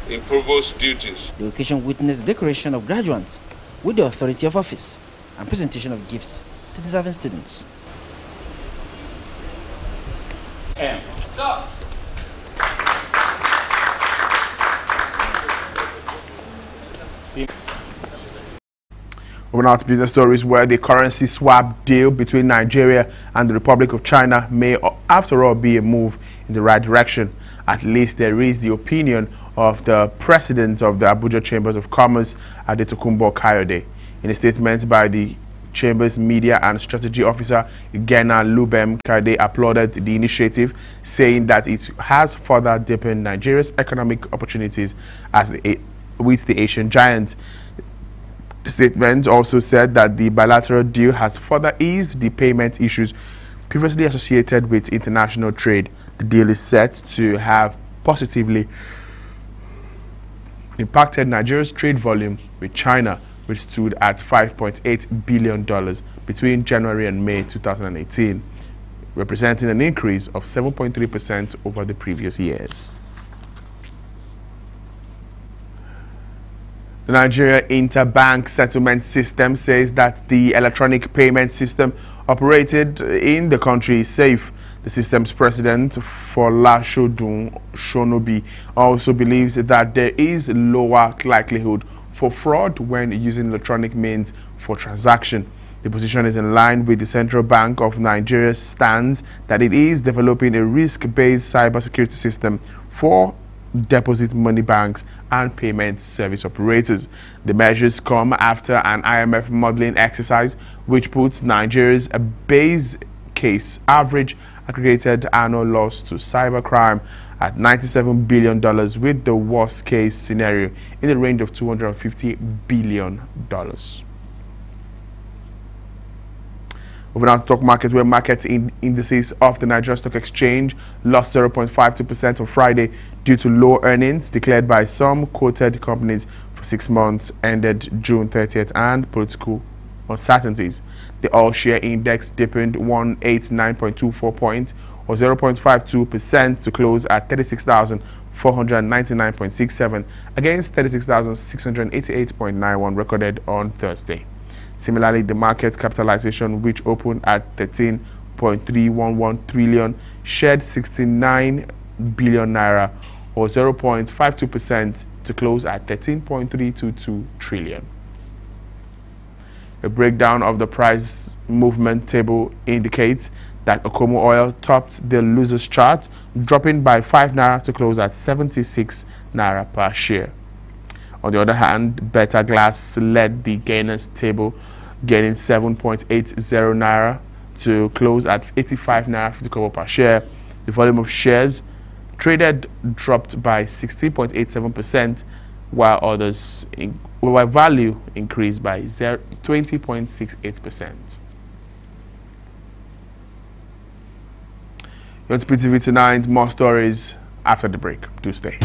in provost duties. The occasion witnessed the decoration of graduates with the authority of office and presentation of gifts to deserving students. Moving on to business stories, where the currency swap deal between Nigeria and the Republic of China may, after all, be a move in the right direction. At least there is the opinion of the president of the Abuja Chambers of Commerce, Adetokunbo Kayode. In a statement by the Chamber's Media and Strategy Officer, Gena Lubem, Kayode applauded the initiative, saying that it has further deepened Nigeria's economic opportunities with the Asian giants. The statement also said that the bilateral deal has further eased the payment issues previously associated with international trade. The deal is set to have positively impacted Nigeria's trade volume with China, which stood at $5.8 billion between January and May 2018, representing an increase of 7.3% over the previous years. The Nigeria Interbank Settlement System says that the electronic payment system operated in the country is safe. The system's president, Folashodun Shonobi, also believes that there is lower likelihood for fraud when using electronic means for transaction. The position is in line with the Central Bank of Nigeria's stance that it is developing a risk-based cybersecurity system for deposit money banks and payment service operators. The measures come after an IMF modeling exercise which puts Nigeria's base case average aggregated annual loss to cybercrime at $97 billion, with the worst case scenario in the range of $250 billion. Moving on to stock markets, where market indices of the Nigeria Stock Exchange lost 0.52% on Friday due to low earnings declared by some quoted companies for 6 months ended June 30th and political uncertainties. The all-share index deepened 189.24 points or 0.52% to close at 36,499.67 against 36,688.91 recorded on Thursday. Similarly, the market capitalization, which opened at 13.311 trillion, shed 69 billion naira or 0.52% to close at 13.322 trillion. A breakdown of the price movement table indicates that Okomo oil topped the losers chart, dropping by 5 naira to close at 76 naira per share. On the other hand, Beta Glass led the gainers table, gaining 7.80 naira to close at 85 naira 50 kobo per share. The volume of shares traded dropped by 16.87%, while while value increased by 20.68%. You're on PTV tonight. More stories after the break. Do stay.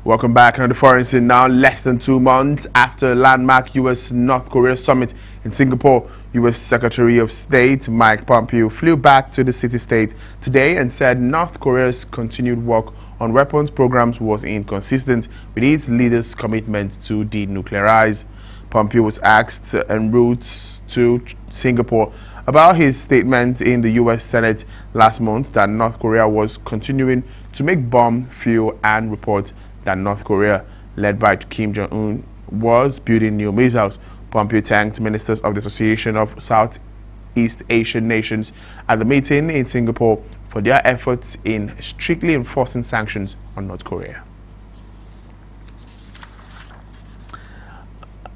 Welcome back. On the foreign scene now, less than 2 months after a landmark U.S.-North Korea summit in Singapore, U.S. Secretary of State Mike Pompeo flew back to the city-state today and said North Korea's continued work on weapons programs was inconsistent with its leaders' commitment to denuclearize. Pompeo was asked en route to Singapore about his statement in the U.S. Senate last month that North Korea was continuing to make bomb, fuel, and report that North Korea, led by Kim Jong-un, was building new missiles. Pompeo thanked ministers of the Association of Southeast Asian Nations at the meeting in Singapore for their efforts in strictly enforcing sanctions on North Korea.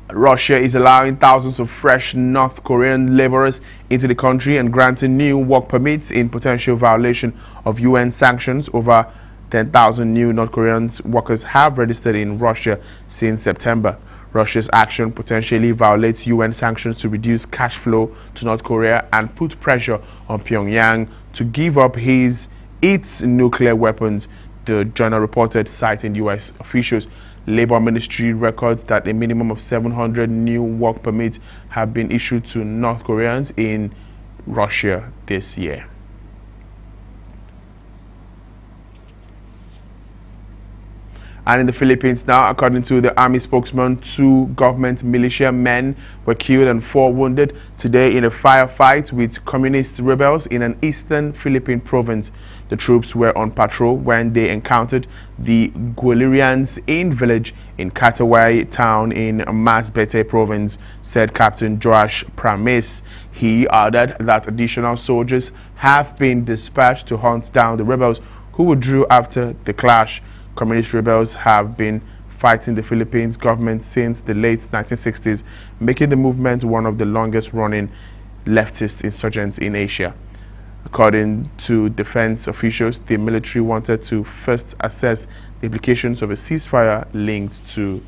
Russia is allowing thousands of fresh North Korean laborers into the country and granting new work permits in potential violation of UN sanctions. Over 10,000 new North Korean workers have registered in Russia since September. Russia's action potentially violates UN sanctions to reduce cash flow to North Korea and put pressure on Pyongyang to give up its nuclear weapons, the journal reported, citing U.S. officials. Labor Ministry records that a minimum of 700 new work permits have been issued to North Koreans in Russia this year. And in the Philippines now, according to the army spokesman, 2 government militia men were killed and 4 wounded today in a firefight with communist rebels in an eastern Philippine province. The troops were on patrol when they encountered the Guerrillans in village in Katawai town in Masbate province, said Captain Joash Pramis. He added that additional soldiers have been dispatched to hunt down the rebels who withdrew after the clash. Communist rebels have been fighting the Philippines government since the late 1960s, making the movement one of the longest-running leftist insurgents in Asia. According to defense officials, the military wanted to first assess the implications of a ceasefire linked to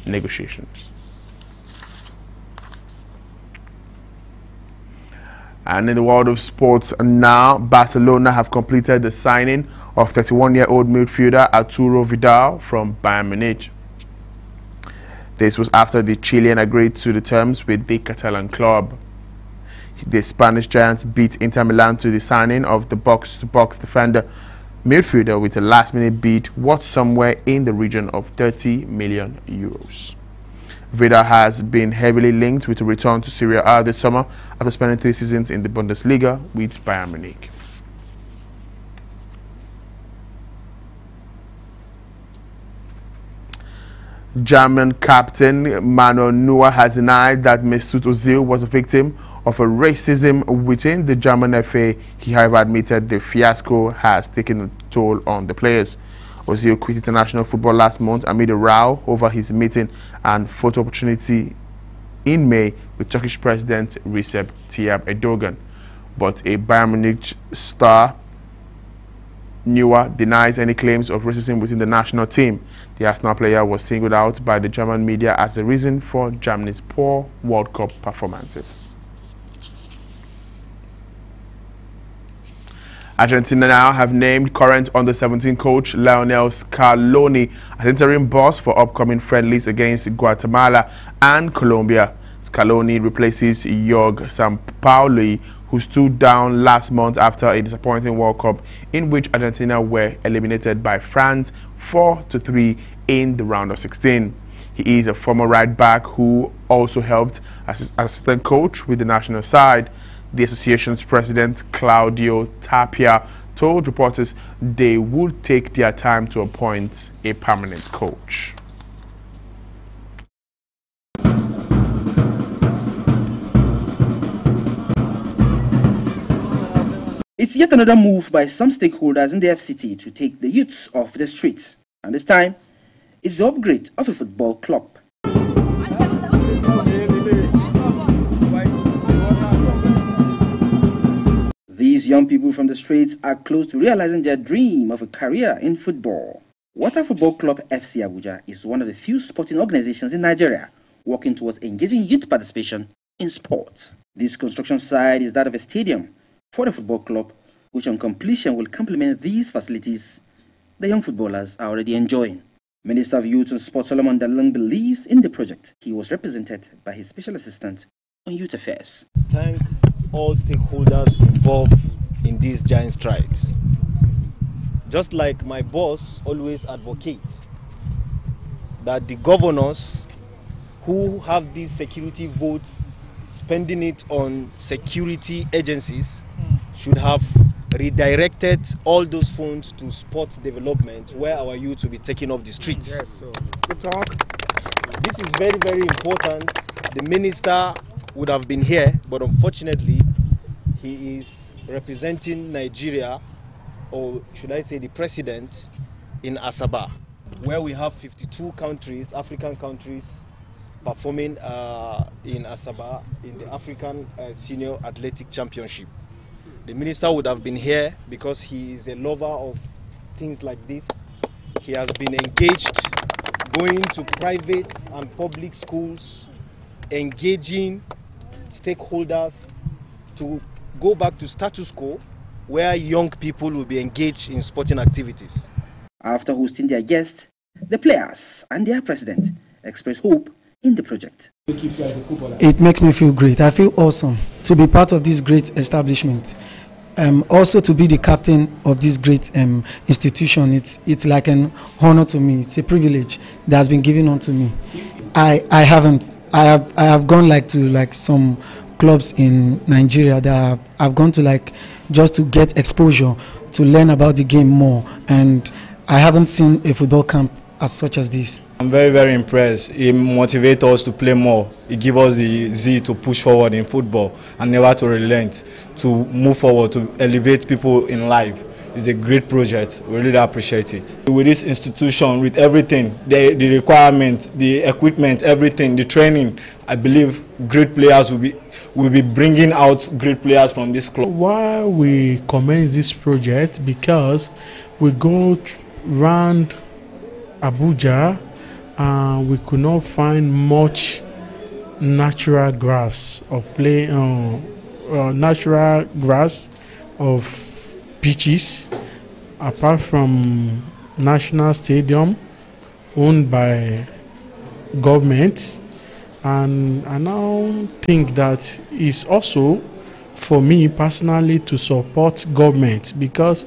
negotiations. And in the world of sports now, Barcelona have completed the signing of 31-year-old midfielder Arturo Vidal from Bayern Munich. This was after the Chilean agreed to the terms with the Catalan club. The Spanish giants beat Inter Milan to the signing of the box-to-box defender midfielder with a last-minute bid worth somewhere in the region of 30 million euros. Vidal has been heavily linked with a return to Serie A this summer after spending 3 seasons in the Bundesliga with Bayern Munich. German captain Manuel Neuer has denied that Mesut Ozil was a victim of a racism within the German FA. He, however, admitted the fiasco has taken a toll on the players. Ozil quit international football last month amid a row over his meeting and photo opportunity in May with Turkish President Recep Tayyip Erdogan. But a Bayern Munich star, Neuer, denies any claims of racism within the national team. The Arsenal player was singled out by the German media as the reason for Germany's poor World Cup performances. Argentina now have named current under-17 coach Lionel Scaloni as interim boss for upcoming friendlies against Guatemala and Colombia. Scaloni replaces Jorge Sampaoli, who stood down last month after a disappointing World Cup in which Argentina were eliminated by France 4-3 in the round of 16. He is a former right-back who also helped as assistant coach with the national side. The association's president, Claudio Tapia, told reporters they would take their time to appoint a permanent coach. It's yet another move by some stakeholders in the FCT to take the youths off the streets. And this time, it's the upgrade of a football club. These young people from the streets are close to realizing their dream of a career in football. Water Football Club FC Abuja is one of the few sporting organizations in Nigeria working towards engaging youth participation in sports. This construction site is that of a stadium for the football club, which on completion will complement these facilities the young footballers are already enjoying. Minister of Youth and Sport Solomon Dalung believes in the project. He was represented by his special assistant on youth affairs. Thank all stakeholders involved in these giant strides. Just like my boss always advocates that the governors who have these security votes spending it on security agencies should have redirected all those funds to sports development where our youth will be taken off the streets. Yes, so good talk. This is very, very important. The minister would have been here, but unfortunately he is representing Nigeria, or should I say the president, in Asaba, where we have 52 countries, African countries, performing in Asaba in the African Senior Athletic Championship. The minister would have been here because he is a lover of things like this. He has been engaged, going to private and public schools, engaging stakeholders to go back to status quo where young people will be engaged in sporting activities. After hosting their guests, the players and their president expressed hope in the project. It makes me feel great. I feel awesome to be part of this great establishment. also to be the captain of this great institution. It's like an honor to me. It's a privilege that has been given unto me. I haven't. I have gone to some clubs in Nigeria that I've gone to just to get exposure, to learn about the game more, and I haven't seen a football camp as such as this. I'm very, very impressed. It motivates us to play more. It gives us the zeal to push forward in football and never to relent, to move forward, to elevate people in life. It's a great project. We really appreciate it. With this institution, with everything, the requirement, the equipment, everything, the training, I believe great players will be bringing out great players from this club. Why we commence this project? Because we go round Abuja and we could not find much natural grass of natural grass of pitches apart from National Stadium owned by government, and I now think that it's also for me personally to support government, because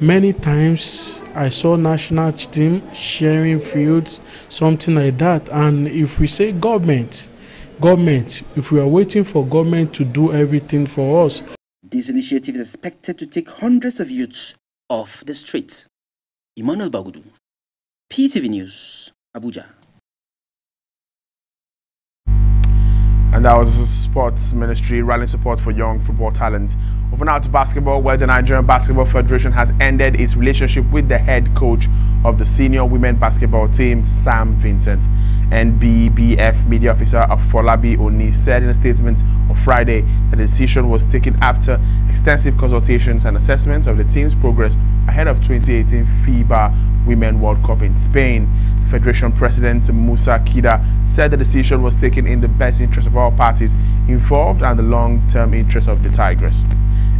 many times I saw national team sharing fields, something like that, and if we say government, if we are waiting for government to do everything for us. This initiative is expected to take hundreds of youths off the streets. Emmanuel Bagudu, PTV News, Abuja. And that was the Sports Ministry rallying support for young football talent. Over now to basketball, where the Nigerian Basketball Federation has ended its relationship with the head coach of the senior women basketball team, Sam Vincent. NBBF media officer Afolabi Oni said in a statement on Friday that the decision was taken after extensive consultations and assessments of the team's progress ahead of 2018 FIBA Women World Cup in Spain. The Federation President Musa Kida said the decision was taken in the best interest of all parties involved and the long-term interest of the Tigers.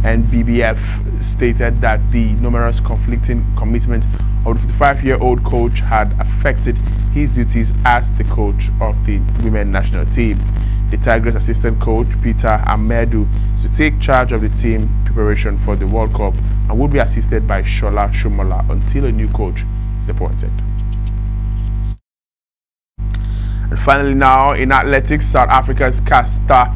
NBBF stated that the numerous conflicting commitments of the 55-year-old coach had affected his duties as the coach of the women national team. The Tigers assistant coach, Peter Amedu, is to take charge of the team preparation for the World Cup and will be assisted by Shola Shumola until a new coach is appointed. And finally now, in athletics, South Africa's Caster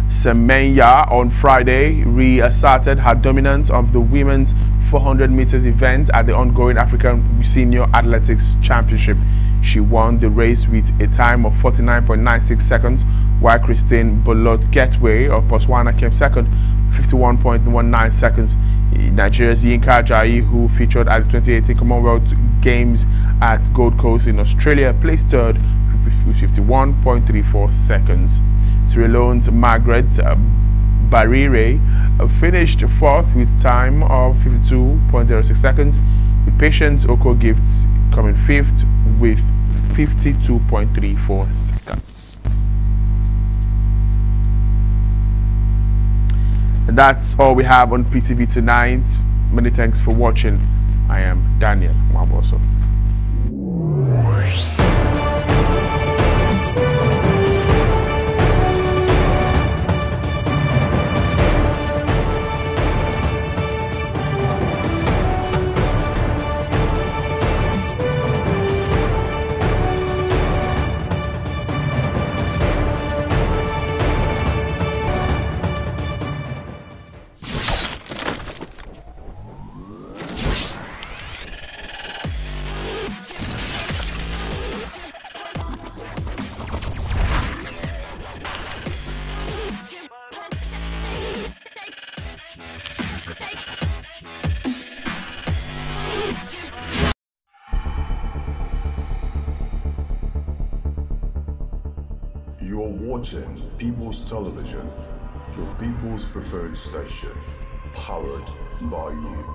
Semenya on Friday reasserted her dominance of the women's 400 meters event at the ongoing African Senior Athletics Championship. She won the race with a time of 49.96 seconds, while Christine Bolot-Getway of Botswana came second, 51.19 seconds. Nigeria's Yinka Ajayi, who featured at the 2018 Commonwealth Games at Gold Coast in Australia, placed third with 51.34 seconds. Sierra Leone's Margaret Barire finished fourth with time of 52.06 seconds, with Patience Oko Gifts coming fifth with 52.34 seconds. And that's all we have on PTV tonight. Many thanks for watching. I am Daniel Mwaboso. You're watching People's Television, your people's preferred station, powered by you.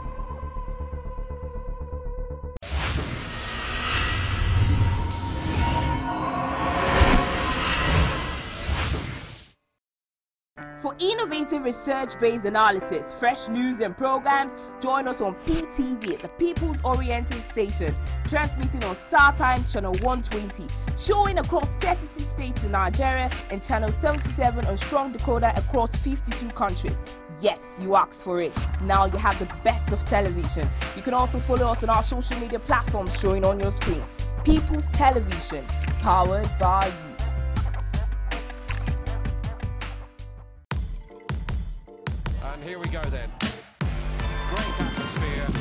For innovative research-based analysis, fresh news and programs, join us on PTV, the People's Oriented Station, transmitting on Star Times Channel 120, showing across 36 states in Nigeria, and Channel 77 on Strong Decoder across 52 countries. Yes, you asked for it. Now you have the best of television. You can also follow us on our social media platforms showing on your screen. People's Television, powered by you. And here we go then. Great atmosphere and the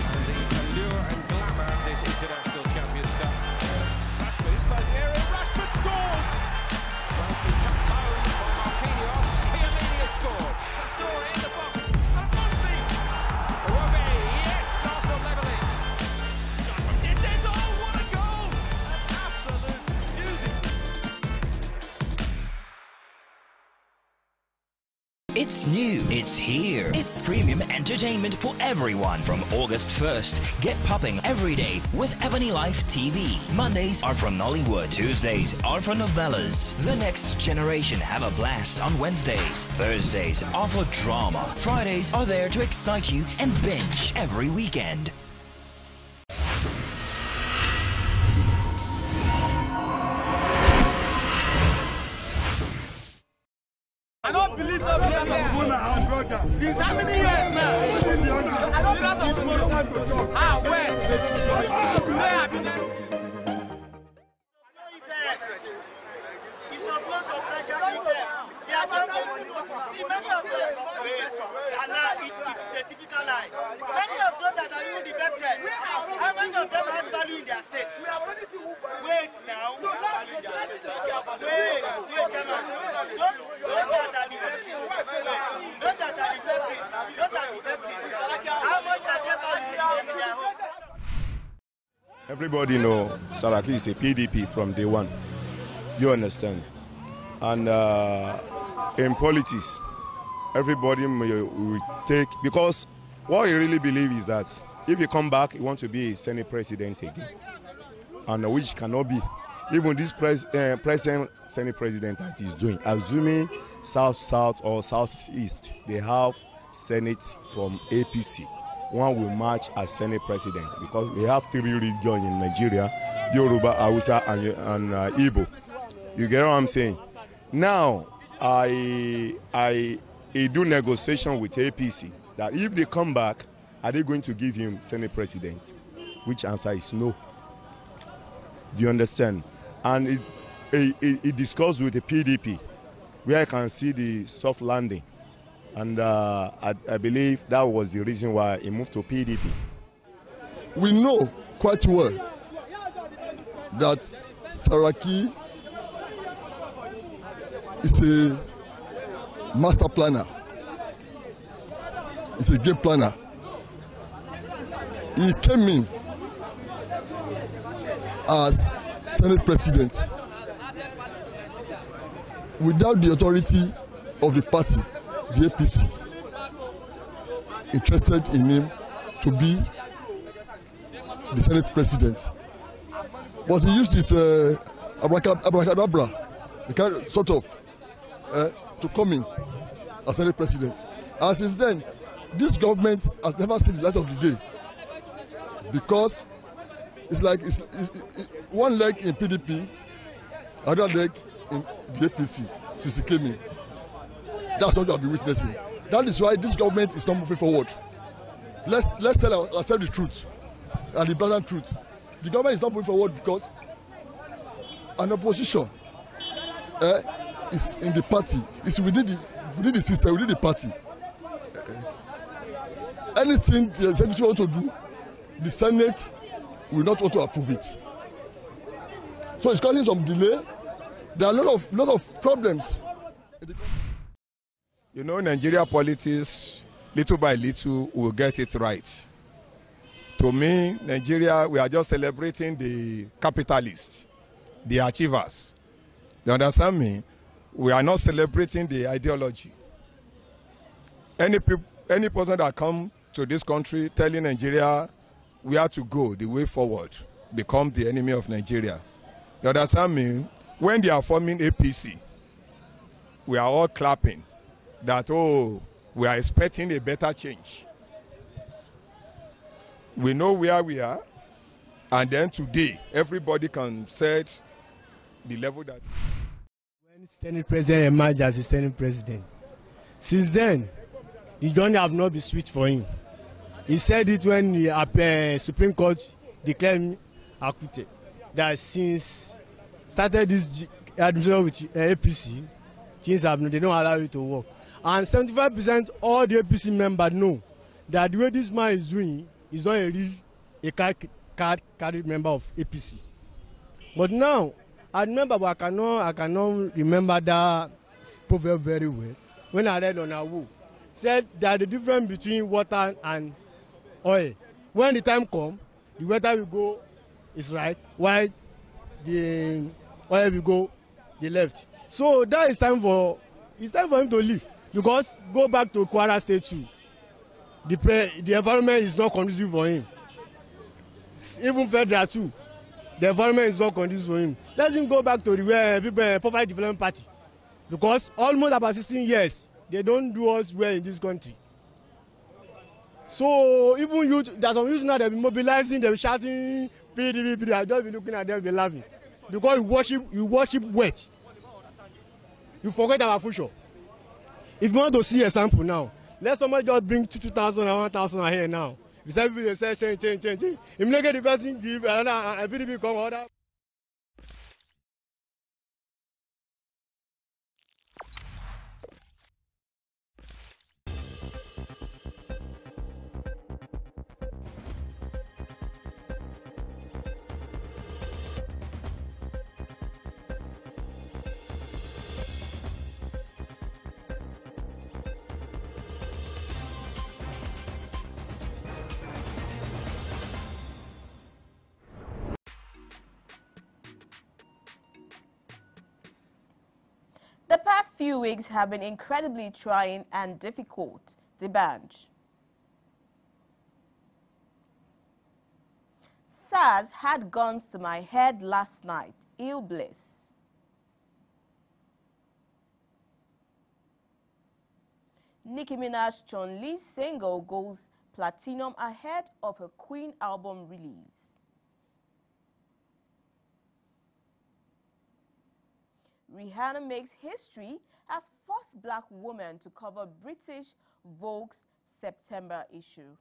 allure and glamour of this International Champions Cup. Rashford inside the area, Rashford scores! Rashford jumped home by Marquinhos, Chiellini has scored. Pastore in the box, and Musti! Iwobi, yes, Arsenal level it. Oh, what a goal! An absolute doozy. It's new, it's here. It's premium entertainment for everyone from August 1st. Get popping every day with Ebony Life TV. Mondays are from Nollywood. Tuesdays are for novellas. The Next Generation have a blast on Wednesdays. Thursdays are for drama. Fridays are there to excite you and binge every weekend. I don't believe so. Since how many years now? I don't believe so. Ah, when? Today I've been there. It's supposed to pressure people. They are just see many of them. It's a typical lie. Many of those that are even defected, how many of them have value in their state? Wait now. Wait, Chairman. Those that are defective. How much are they valued in their home? Everybody know Saraki is a PDP from day one. You understand? And in politics, everybody will take, because what he really believes is that if he come back, he wants to be a Senate president again, and which cannot be. Even this present Senate president that he's doing, assuming South or Southeast, they have Senate from APC. One will march as Senate president because we have 3 regions in Nigeria: Yoruba, Hausa, and Igbo. You get what I'm saying? Now, I do negotiation with APC that if they come back, are they going to give him Senate president? Which answer is no. Do you understand? And it discussed with the PDP, where I can see the soft landing. And I believe that was the reason why he moved to PDP. We know quite well that Saraki is a master planner. He's a game planner. He came in as Senate president without the authority of the party, the APC, interested in him to be the Senate president. But he used his abracadabra, sort of, to come in as Senate president. And since then, this government has never seen the light of the day, because it's like it's one leg in PDP, another leg in the APC since he came in. That's what you have been witnessing. That is why this government is not moving forward. Let's tell ourselves the truth and the blatant truth. The government is not moving forward because an opposition is in the party, is within the system, within the party. Anything the executive wants to do, the Senate will not want to approve it. So it's causing some delay. There are a lot of problems. You know, Nigeria politics, little by little, will get it right. To me, Nigeria, we are just celebrating the capitalists, the achievers. You understand me? We are not celebrating the ideology. Any person that come to this country telling Nigeria where to go, the way forward, become the enemy of Nigeria. You understand me? When they are forming APC, we are all clapping. that, oh, we are expecting a better change. We know where we are, and then today, everybody can set the level that... When Senate President emerged as a Senate President, since then, the journey have not been sweet for him. He said it when the Supreme Court declared him acquitted, that since started this administration with APC, things have they don't allow you to work. And 75% all the APC members know that the way this man is doing is not a real card member of APC. But now, I remember, but I cannot remember that proverb very well. When I read on Awu, said that the difference between water and oil, when the time comes, the water will go is right, while the oil will go the left. So that is it's time for him to leave, because go back to Kwara State too. The environment is not conducive for him. Even federal too, the environment is not conducive for him. Let him go back to the Poverty Development Party, because almost about 16 years they don't do us well in this country. So even youth, there's some youth now, they'll be mobilizing, they'll be shouting PDP, I'll just be looking at them, be laughing, because you worship wet. You forget our future. If you want to see a sample now, let somebody just bring 2,000 and 1,000 here now. If everybody say change. If you get the person give another and PDP come order. The past few weeks have been incredibly trying and difficult. D'banj. SARS had guns to my head last night. Ill bliss. Nicki Minaj Chun-Li's single goes platinum ahead of her Queen album release. Rihanna makes history as first black woman to cover British Vogue's September issue.